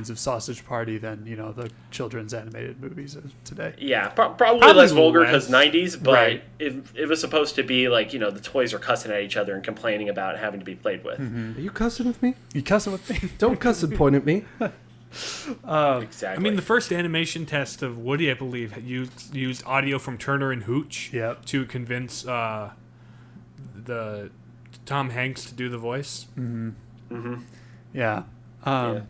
of Sausage Party than the children's animated movies of today. Yeah, probably Probably less vulgar because less. 90s, but Right. it was supposed to be like, the toys are cussing at each other and complaining about having to be played with. Are you cussing with me? You cussing with me? Don't cuss and point at me. Exactly. I mean, the first animation test of Woody, I believe, had used audio from Turner and Hooch Yep. to convince the Tom Hanks to do the voice. Yeah. Yeah.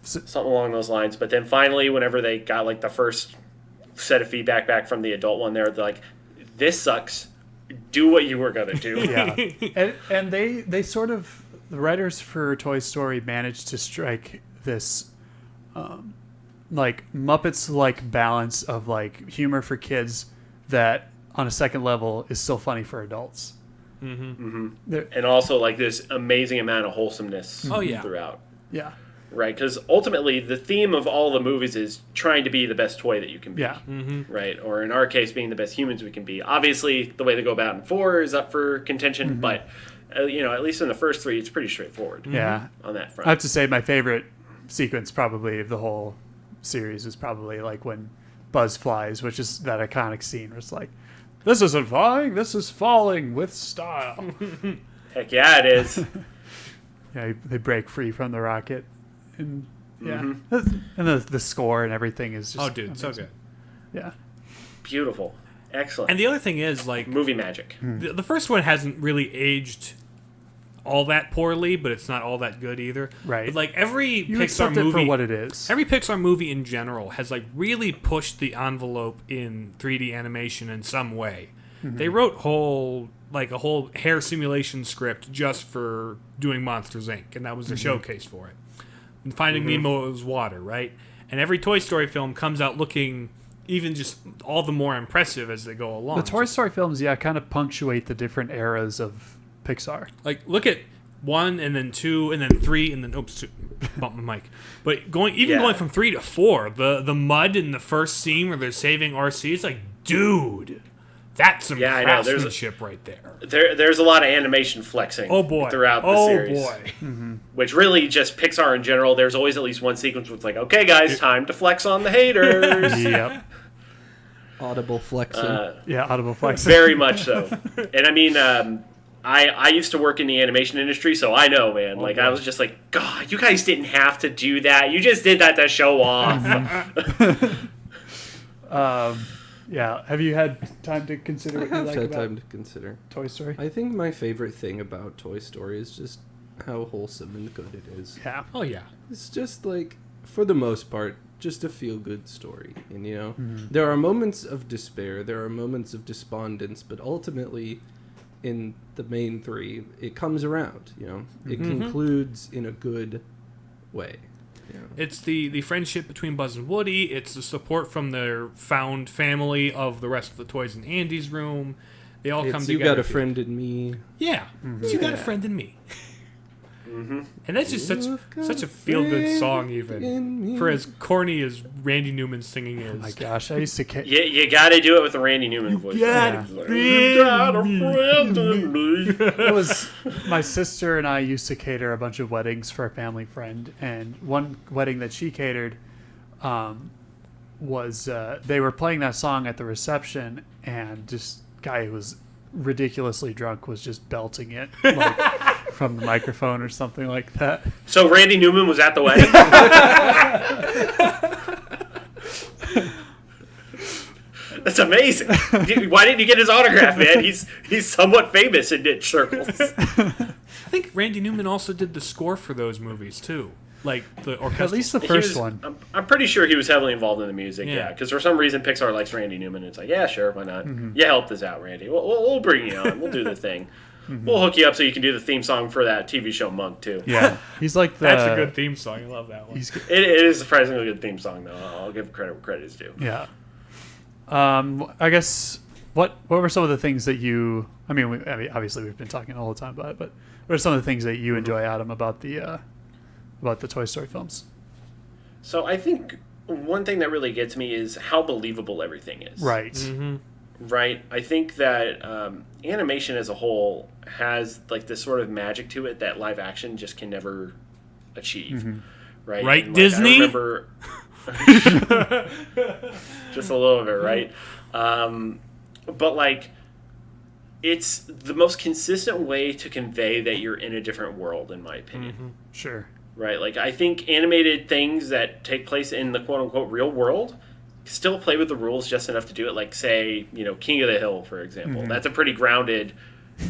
Something along those lines. But then finally, whenever they got like the first set of feedback back from the adult one, they're like, "This sucks. Do what you were gonna do." Yeah. and they sort of, the writers for Toy Story managed to strike this like Muppets-like balance of like humor for kids that on a second level is still funny for adults. And also like this amazing amount of wholesomeness Oh, yeah. throughout. Yeah. Right, because ultimately the theme of all the movies is trying to be the best toy that you can be. Yeah. Right, or in our case, being the best humans we can be. Obviously, the way they go about in 4 is up for contention, but at least in the first 3, it's pretty straightforward. Yeah. On that I front. have to say my favorite sequence probably of the whole series is probably like when Buzz flies, which is that iconic scene where it's like, this isn't flying, this is falling with style. Heck yeah, it is. Yeah, they break free from the rocket. And yeah. And the score and everything is just Oh, dude, so good. Yeah. Beautiful. Excellent. And the other thing is, like, Movie magic. the first one hasn't really aged all that poorly, but it's not all that good either. Right. But, like, every You Pixar accept it movie, for what it is. every Pixar movie in general has like really pushed the envelope in 3D animation in some way. They wrote a whole hair simulation script just for doing Monsters Inc., and that was their showcase for it. And Finding Nemo was water, right? And every Toy Story film comes out looking even just all the more impressive as they go along. The Toy Story films, kind of punctuate the different eras of Pixar. Like, look at 1 and then 2 and then 3 and then bumped my mic. But going from 3 to 4, the mud in the first scene where they're saving RC, it's like, dude, that's some Yeah, I know. There's craftsmanship right there. There's a lot of animation flexing throughout the series. Oh boy. Which really just Pixar in general, there's always at least one sequence where it's like, okay guys, time to flex on the haters. Yep. Audible flexing. Yeah, audible flexing. Very much so. And I mean, I used to work in the animation industry, so I know, man. Like, I was just like, God, you guys didn't have to do that. You just did that to show off. Yeah. Have you had time to consider what you I've like had about time to consider. Toy Story? I think my favorite thing about Toy Story is just how wholesome and good it is. Yeah. Oh yeah. It's just like, for the most part, just a feel-good story. And, there are moments of despair, there are moments of despondence, but ultimately, in the main 3, it comes around, It concludes in a good way. Yeah. It's the friendship between Buzz and Woody. It's the support from their found family of the rest of the toys in Andy's room. They all come It's together. You got a friend in me. Yeah. You got a friend in me. Mm-hmm. And that's just such a feel-good song, even. For as corny as Randy Newman's singing is. Oh my gosh, I used to... You got to do it with the Randy Newman voice. You got a friend in me. It was my sister and I used to cater a bunch of weddings for a family friend, and one wedding that she catered was they were playing that song at the reception, and this guy who was ridiculously drunk was just belting it from the microphone or something like that. So Randy Newman was at the wedding? That's amazing. Why didn't you get his autograph, man? He's somewhat famous in niche circles. I think Randy Newman also did the score for those movies, too. Like the orchestra. At least the first one. I'm pretty sure he was heavily involved in the music, Yeah. because for some reason Pixar likes Randy Newman. It's like, yeah, sure, why not? You help us out, Randy. We'll bring you on. We'll do the thing. We'll hook you up so you can do the theme song for that TV show Monk, too. Yeah, he's like the... That's a good theme song. I love that one. It is a surprisingly good theme song, though. I'll give credit where credit is due. Yeah. I guess what were some of the things that you? I mean, obviously we've been talking all the time about it, but what are some of the things that you enjoy, Adam, about the Toy Story films? So I think one thing that really gets me is how believable everything is. Right. Mm-hmm. Right. I think that animation as a whole has like this sort of magic to it that live action just can never achieve. Right. Right, And, Disney? I remember just a little bit, right? But like, it's the most consistent way to convey that you're in a different world, in my opinion. Sure. Right. Like, I think animated things that take place in the quote unquote real world still play with the rules just enough to do it. Like, say, King of the Hill, for example. That's a pretty grounded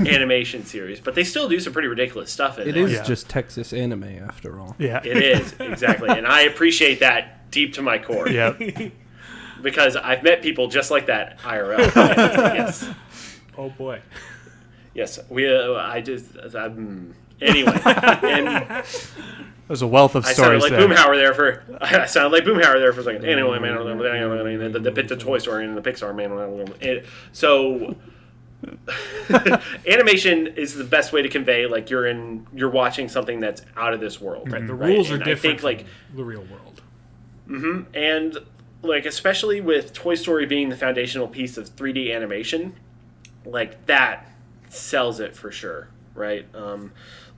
animation series, but they still do some pretty ridiculous stuff in It there. is just Texas anime, after all. Yeah. It is, exactly. And I appreciate that deep to my core. Yeah. Because I've met people just like that IRL. Yes. Oh, boy. Yes. Anyway. And There's a wealth of I sounded stories like there. Boomhauer there for a second. Anyway, man, the Toy Story and the Pixar, man. So animation is the best way to convey like you're watching something that's out of this world. Right. The rules are And different I think, from the real world. and like especially with Toy Story being the foundational piece of 3D animation, like that sells it for sure, right?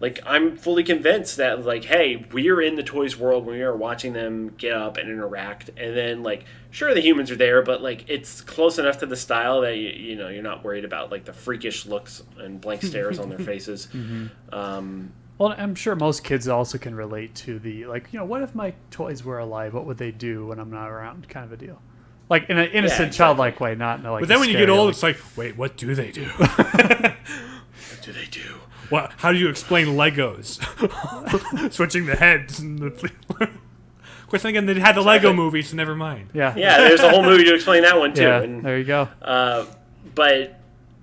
Like I'm fully convinced that like, hey, we are in the toys world when we are watching them get up and interact, and then like, sure, the humans are there, but like it's close enough to the style that you're not worried about like the freakish looks and blank stares on their faces. Well, I'm sure most kids also can relate to the what if my toys were alive? What would they do when I'm not around? Kind of a deal. Like in an innocent, childlike way, not in a, like. But then a when you scary, get old, like, it's like, wait, what do they do? What do they do? What? How do you explain Legos? Switching the heads and the. Of course, again, they had the Lego movie, so never mind. yeah. Yeah, there's a whole movie to explain that one too. Yeah, And, there you go.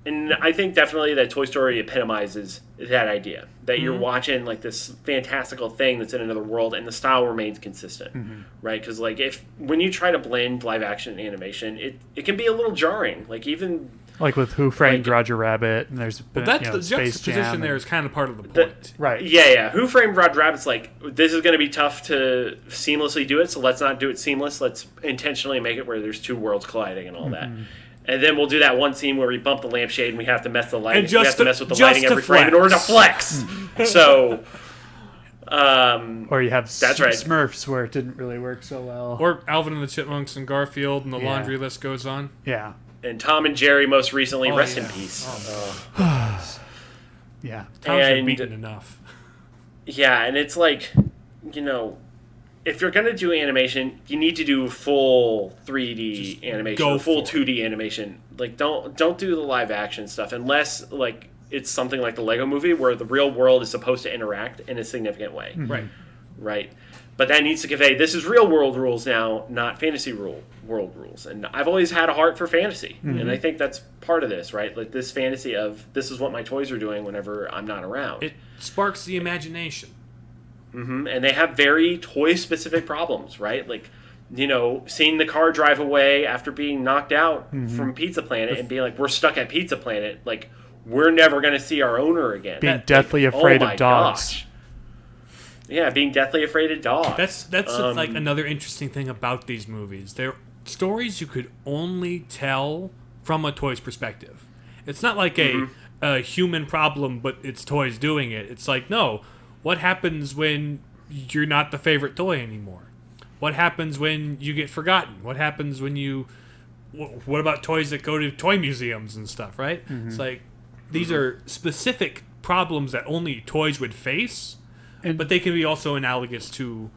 And I think definitely that Toy Story epitomizes that idea that you're watching like this fantastical thing that's in another world, and the style remains consistent, right? Because like when you try to blend live action and animation, it can be a little jarring. Like even Like with Who Framed Roger Rabbit, and there's Well, that's the Space juxtaposition Jam there is kind of part of the point. right. Yeah. Who Framed Roger Rabbit's like, this is going to be tough to seamlessly do it, so let's not do it seamless. Let's intentionally make it where there's two worlds colliding and all that. And then we'll do that one scene where we bump the lampshade and we have to mess the lighting. We have to mess with the lighting every frame in order to flex. So, Or you have That's right. Smurfs where it didn't really work so well. Or Alvin and the Chipmunks and Garfield, and the laundry list goes on. Yeah. and Tom and Jerry most recently, rest in yeah. peace. Yeah. Tom's been And- beaten enough. Yeah, and it's like, if you're going to do animation, you need to do full 3D animation, go or full for it. 2D animation. Like, don't do the live action stuff unless, like, it's something like the Lego Movie where the real world is supposed to interact in a significant way. Right. Right? But that needs to convey, this is real world rules now, not fantasy world rules. And I've always had a heart for fantasy. And I think that's part of this, right? Like, this fantasy of, this is what my toys are doing whenever I'm not around. It sparks the imagination. And they have very toy-specific problems, right? Like, you know, seeing the car drive away after being knocked out from Pizza Planet and being like, we're stuck at Pizza Planet. Like, we're never going to see our owner again. Being deathly afraid of dogs. Gosh. Yeah, being deathly afraid of dogs. That's like another interesting thing about these movies. They're stories you could only tell from a toy's perspective. It's not like a human problem, but it's toys doing it. It's like, no, what happens when you're not the favorite toy anymore? What happens when you get forgotten? What happens when you... What about toys that go to toy museums and stuff, right? It's like, these are specific problems that only toys would face, but they can be also analogous to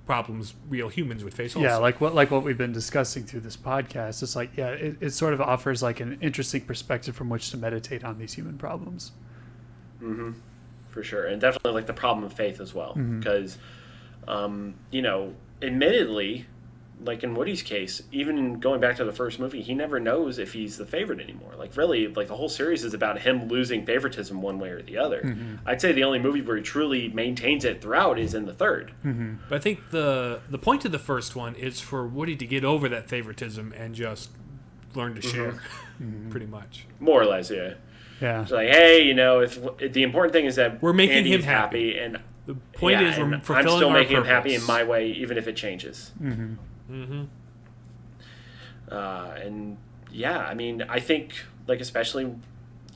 problems real humans would face also. Yeah, like what we've been discussing through this podcast. It's like, yeah, it sort of offers like an interesting perspective from which to meditate on these human problems. For sure. And definitely like the problem of faith as well. Because, you know, admittedly, like in Woody's case, even going back to the first movie, he never knows if he's the favorite anymore. Like really, like the whole series is about him losing favoritism one way or the other. I'd say the only movie where he truly maintains it throughout is in the third. But I think the point of the first one is for Woody to get over that favoritism and just learn to share, pretty much. More or less, yeah. Yeah. It's like, hey, you know, if the important thing is that we're making Andy's him happy, and the point is we're fulfilling I'm still our making purpose. him happy in my way, even if it changes. And yeah, I mean, I think like especially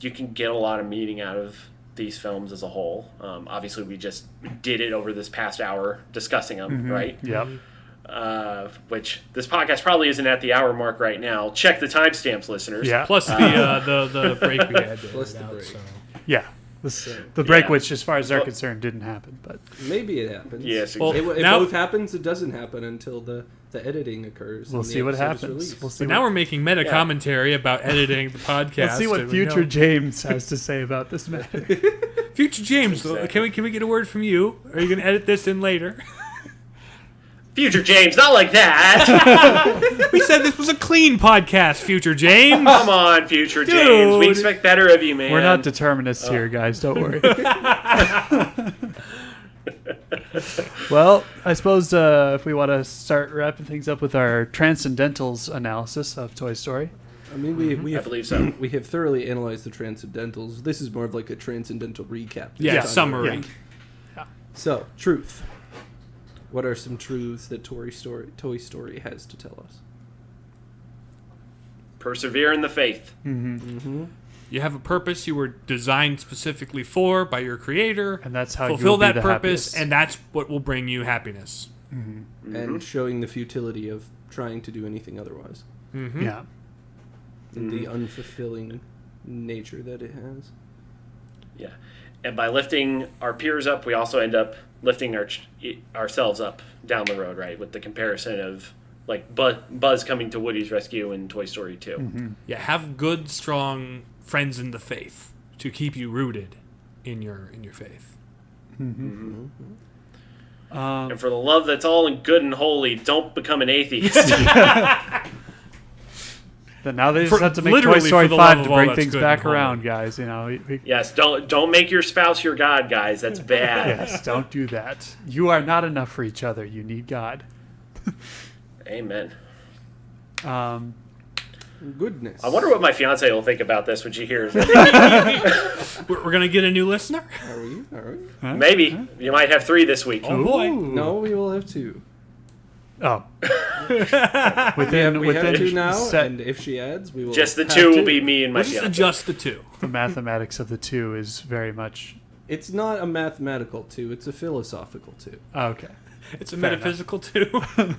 you can get a lot of meaning out of these films as a whole. Obviously, we just did it over this past hour discussing them, right? Yep. Which this podcast probably isn't at the hour mark right now. Check the timestamps, listeners. Yeah. Plus the break we had. Plus the break. So. Yeah. The break, Yeah. which, as far as they're concerned, didn't happen. But Maybe it happens. Yes, Well, exactly. It now- both happens. It doesn't happen until the editing occurs. we'll and the see what episode is happens. released. We'll see. But now we're making meta commentary about editing the podcast. Let's see what and future we know- James has to say about this matter. Future James, Exactly. can we get a word from you? Are you going to edit this in later? Future James, not like that. We said this was a clean podcast, Future James. Come on, Future James. We Dude. expect better of you, man. We're not determinists here, guys. Don't worry. Well, I suppose if we want to start wrapping things up with our transcendentals analysis of Toy Story. I mean, we I have believe so. we have thoroughly analyzed the transcendentals. This is more of like a transcendental recap. Yeah, This time. summary. So, truth. What are some truths that Toy Story has to tell us? Persevere in the faith. You have a purpose you were designed specifically for by your creator. And that's how fulfill you'll be that the purpose, happiest. and that's what will bring you happiness. And showing the futility of trying to do anything otherwise. Yeah. And the unfulfilling nature that it has. Yeah. And by lifting our peers up, we also end up lifting ourselves up down the road, right? With the comparison of like Buzz coming to Woody's rescue in Toy Story 2. Yeah, have good, strong friends in the faith to keep you rooted in your faith. And for the love that's all and good and holy, don't become an atheist. Then now they just have to make Toy literally Story for the love 5 of to all bring that's things good back and holy. around, guys. You know, Yes, don't make your spouse your God, guys. That's bad. yes, don't do that. You are not enough for each other. You need God. Amen. Goodness. I wonder what my fiance will think about this when she hears it. We're going to get a new listener? Are we? Are we? Maybe. You might have 3 this week. Oh, boy. Ooh. No, we will have 2. Oh. We have 2 now, set, and if she adds, we will. Just the have 2 will 2. be me and my Let's just fiance. adjust the 2. the mathematics of the 2 is very much... It's not a mathematical 2; it's a philosophical 2. Oh, okay. It's a Fair metaphysical 2.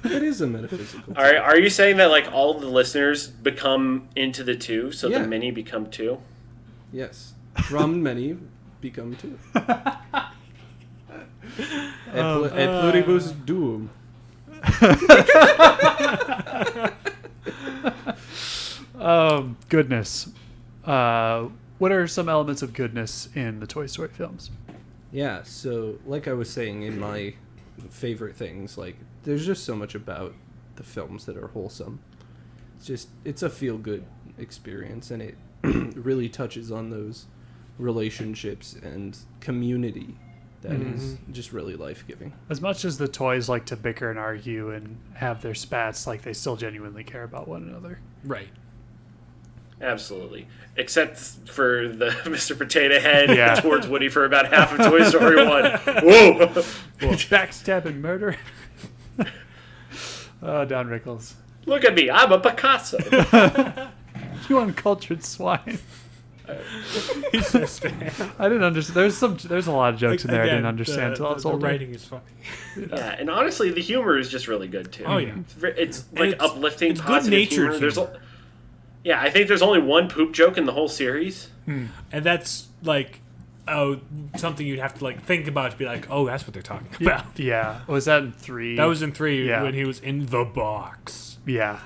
It is a metaphysical. 2. Are you saying that like all the listeners become into the 2, so Yeah. the many become 2? Yes, from many become 2. Et pluribus duum. Goodness. What are some elements of goodness in the Toy Story films? Yeah, so like I was saying in my favorite things, like there's just so much about the films that are wholesome. It's a feel-good experience, and it really touches on those relationships and community that is just really life-giving. As much as the toys like to bicker and argue and have their spats, like they still genuinely care about one another. Right. Absolutely. Except for the Mr. Potato Head Yeah. towards Woody for about half of Toy Story 1. Whoa! Backstab and murder. Oh, Don Rickles. Look at me, I'm a Picasso. You uncultured swine. He's so sad. I didn't understand. There's a lot of jokes in there I didn't understand until I was the older. writing is funny. Yeah, and honestly, the humor is just really good too. Oh, yeah. It's like it's- uplifting, it's positive good-natured humor. humor. Yeah, I think there's only one poop joke in the whole series. And that's like something you'd have to like think about to be like, oh, that's what they're talking about. Yeah. Was that in 3? That was in 3 Yeah. when he was in the box. Yeah.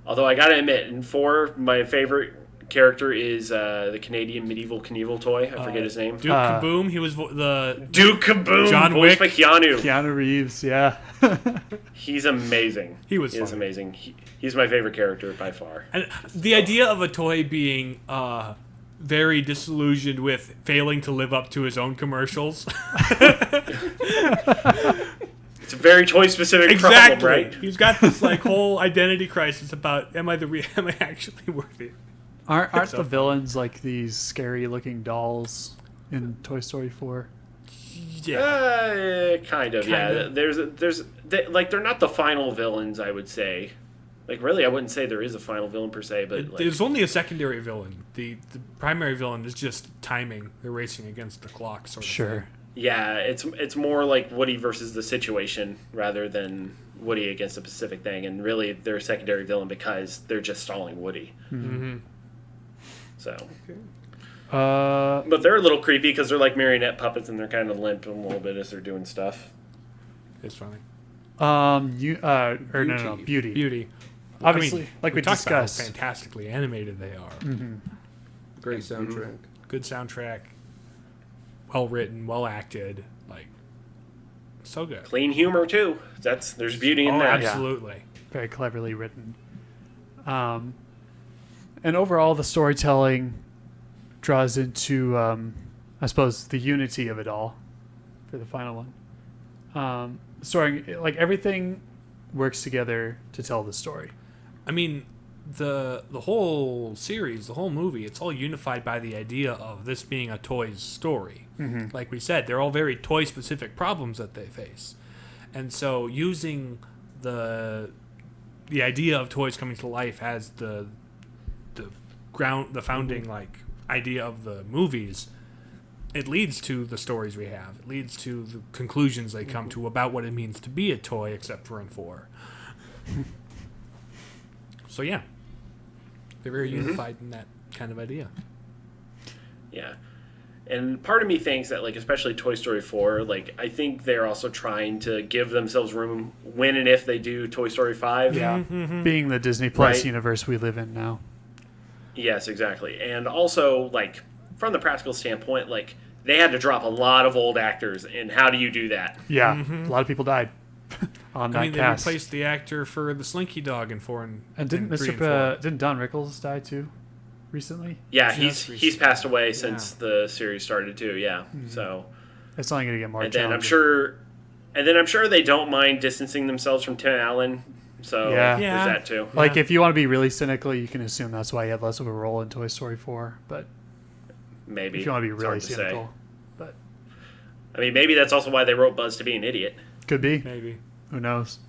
Although I gotta admit, in 4, my favorite character is the Canadian medieval Knievel toy. I forget his name. Duke Kaboom, he was the Duke Kaboom, John voiced Wick. by Keanu. Keanu Reeves. Yeah. He's amazing. He was He is funny. amazing. He's my favorite character by far. And the idea of a toy being very disillusioned with failing to live up to his own commercials. It's a very toy specific problem, right? He's got this like whole identity crisis about am I actually worthy? Aren't the villains like these scary looking dolls in Toy Story 4? Yeah. Kind of. Kinda. Yeah. They're not the final villains, I would say. Like, really, I wouldn't say there is a final villain per se, but like, There's only a secondary villain. The primary villain is just timing. They're racing against the clock, sort of. Sure. yeah, it's more like Woody versus the situation rather than Woody against a specific thing. And really, they're a secondary villain because they're just stalling Woody. Mm-hmm. So, But they're a little creepy because they're like marionette puppets and they're kind of limp a little bit as they're doing stuff. It's funny. Beauty. Beauty. Obviously, like we talked about how discussed. fantastically animated they are. Great soundtrack. Good soundtrack. Well written, well acted. Like, so good. Clean humor too. There's beauty in Oh, that. absolutely. Very cleverly written. And overall, the storytelling draws into, I suppose, the unity of it all for the final one. Story, like everything works together to tell the story. I mean, the whole series, the whole movie, it's all unified by the idea of this being a toys story. Like we said, they're all very toy-specific problems that they face. And so using the idea of toys coming to life as the founding like idea of the movies, it leads to the stories we have. It leads to the conclusions they come to about what it means to be a toy, except for in 4. So yeah, they're very unified in that kind of idea. Yeah. And part of me thinks that, like, especially Toy Story 4, like, I think they're also trying to give themselves room when and if they do Toy Story 5. Yeah, being the Disney Plus Right. universe we live in now. Yes, exactly. And also, like, from the practical standpoint, like, they had to drop a lot of old actors, and how do you do that? Yeah, a lot of people died on that I mean, they cast. replaced the actor for the Slinky Dog in 4 And didn't in 3 and 4. didn't Don Rickles die too recently? Yeah, Just he's passed away since the series started, too, yeah. So, It's only going to get more and then challenging. I'm sure they don't mind distancing themselves from Tim Allen, so Yeah. Yeah. there's that, too. Like, if you want to be really cynical, you can assume that's why he had less of a role in Toy Story 4. But Maybe. if you want to be It's really hard to say. cynical, but I mean, maybe that's also why they wrote Buzz to be an idiot. could be. Maybe. Who knows?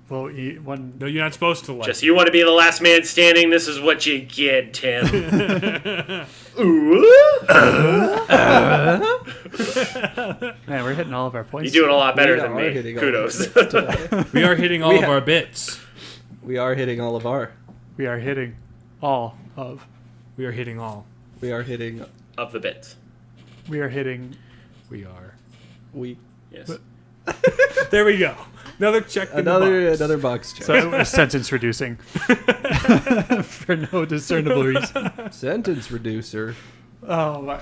Well, No, you're not supposed to like. Just you want to be the last man standing. This is what you get, Tim. Ooh. Man, we're hitting all of our points. You're doing a lot better We than are me. hitting all of Kudos. We are hitting all of our bits. We are hitting all of our. We are hitting all of. We are hitting all. We are hitting. Of the bits. We are hitting. We are. We. Yes. There we go. Another check. In the box. Another box check. So it was sentence reducing for no discernible reason. Sentence reducer. Oh my!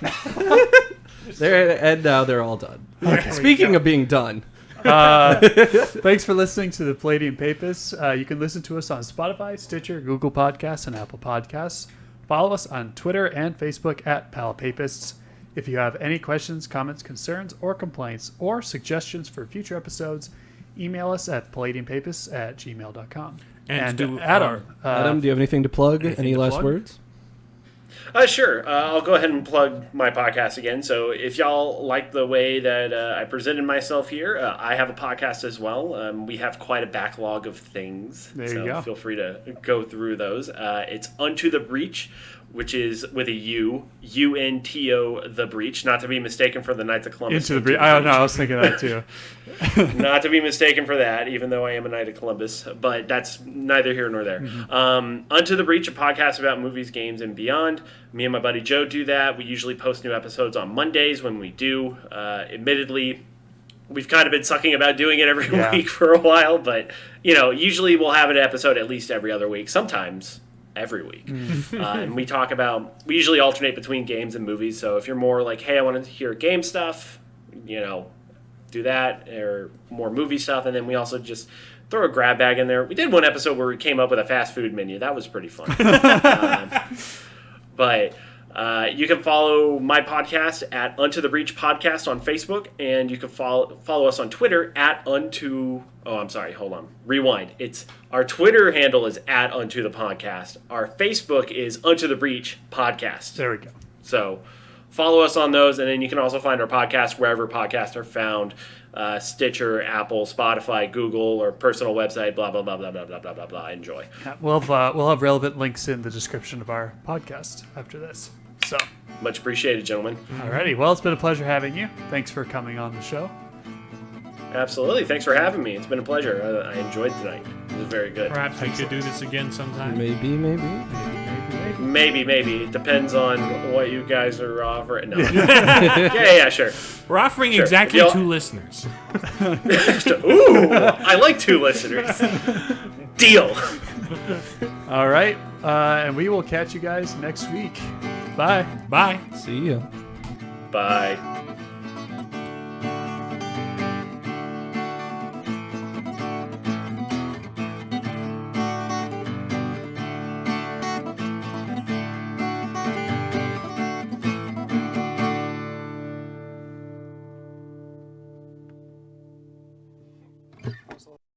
And now they're all done. Speaking of being done, Thanks for listening to the Palladium Papists. You can listen to us on Spotify, Stitcher, Google Podcasts, and Apple Podcasts. Follow us on Twitter and Facebook at Pal Papists. If you have any questions, comments, concerns, or complaints, or suggestions for future episodes, email us at palladiumpapists@gmail.com. And Adam, Adam, do you have anything to plug? Any to last plug? words? Sure. I'll go ahead and plug my podcast again. So if y'all like the way that I presented myself here, I have a podcast as well. We have quite a backlog of things. There you so go. feel free to go through those. It's Unto the Breach, which is with a U, UNTO The Breach, not to be mistaken for the Knights of Columbus. Into the Breach. I don't know. I was thinking that too. Not to be mistaken for that, even though I am a Knight of Columbus, but that's neither here nor there. Unto the Breach, a podcast about movies, games, and beyond. Me and my buddy Joe do that. We usually post new episodes on Mondays when we do. Admittedly, we've kind of been sucking about doing it every week for a while, but usually we'll have an episode at least every other week, sometimes every week. And we usually alternate between games and movies, so if you're more like, hey, I want to hear game stuff, do that, or more movie stuff, and then we also just throw a grab bag in there. We did one episode where we came up with a fast food menu. That was pretty fun. But you can follow my podcast at Unto the Breach Podcast on Facebook, and you can follow us on Twitter at Unto... Oh, I'm sorry. Hold on. Rewind. Our Twitter handle is at Unto the Podcast. Our Facebook is Unto the Breach Podcast. There we go. So follow us on those, and then you can also find our podcast wherever podcasts are found. Stitcher, Apple, Spotify, Google, or personal website, blah, blah, blah, blah, blah, blah, blah, blah, blah. Enjoy. Yeah, we'll have relevant links in the description of our podcast after this. So, Much appreciated, gentlemen. alrighty. Well, it's been a pleasure having you. Thanks for coming on the show. Absolutely. Thanks for having me. It's been a pleasure. I enjoyed tonight. It was very good. Perhaps we could do this again sometime. Maybe. Maybe. It depends on what you guys are offering. No. yeah, sure. We're offering Sure. exactly If y'all- 2 listeners. Ooh, I like 2 listeners. Deal. All right. And we will catch you guys next week. Bye. Bye. See ya. Bye.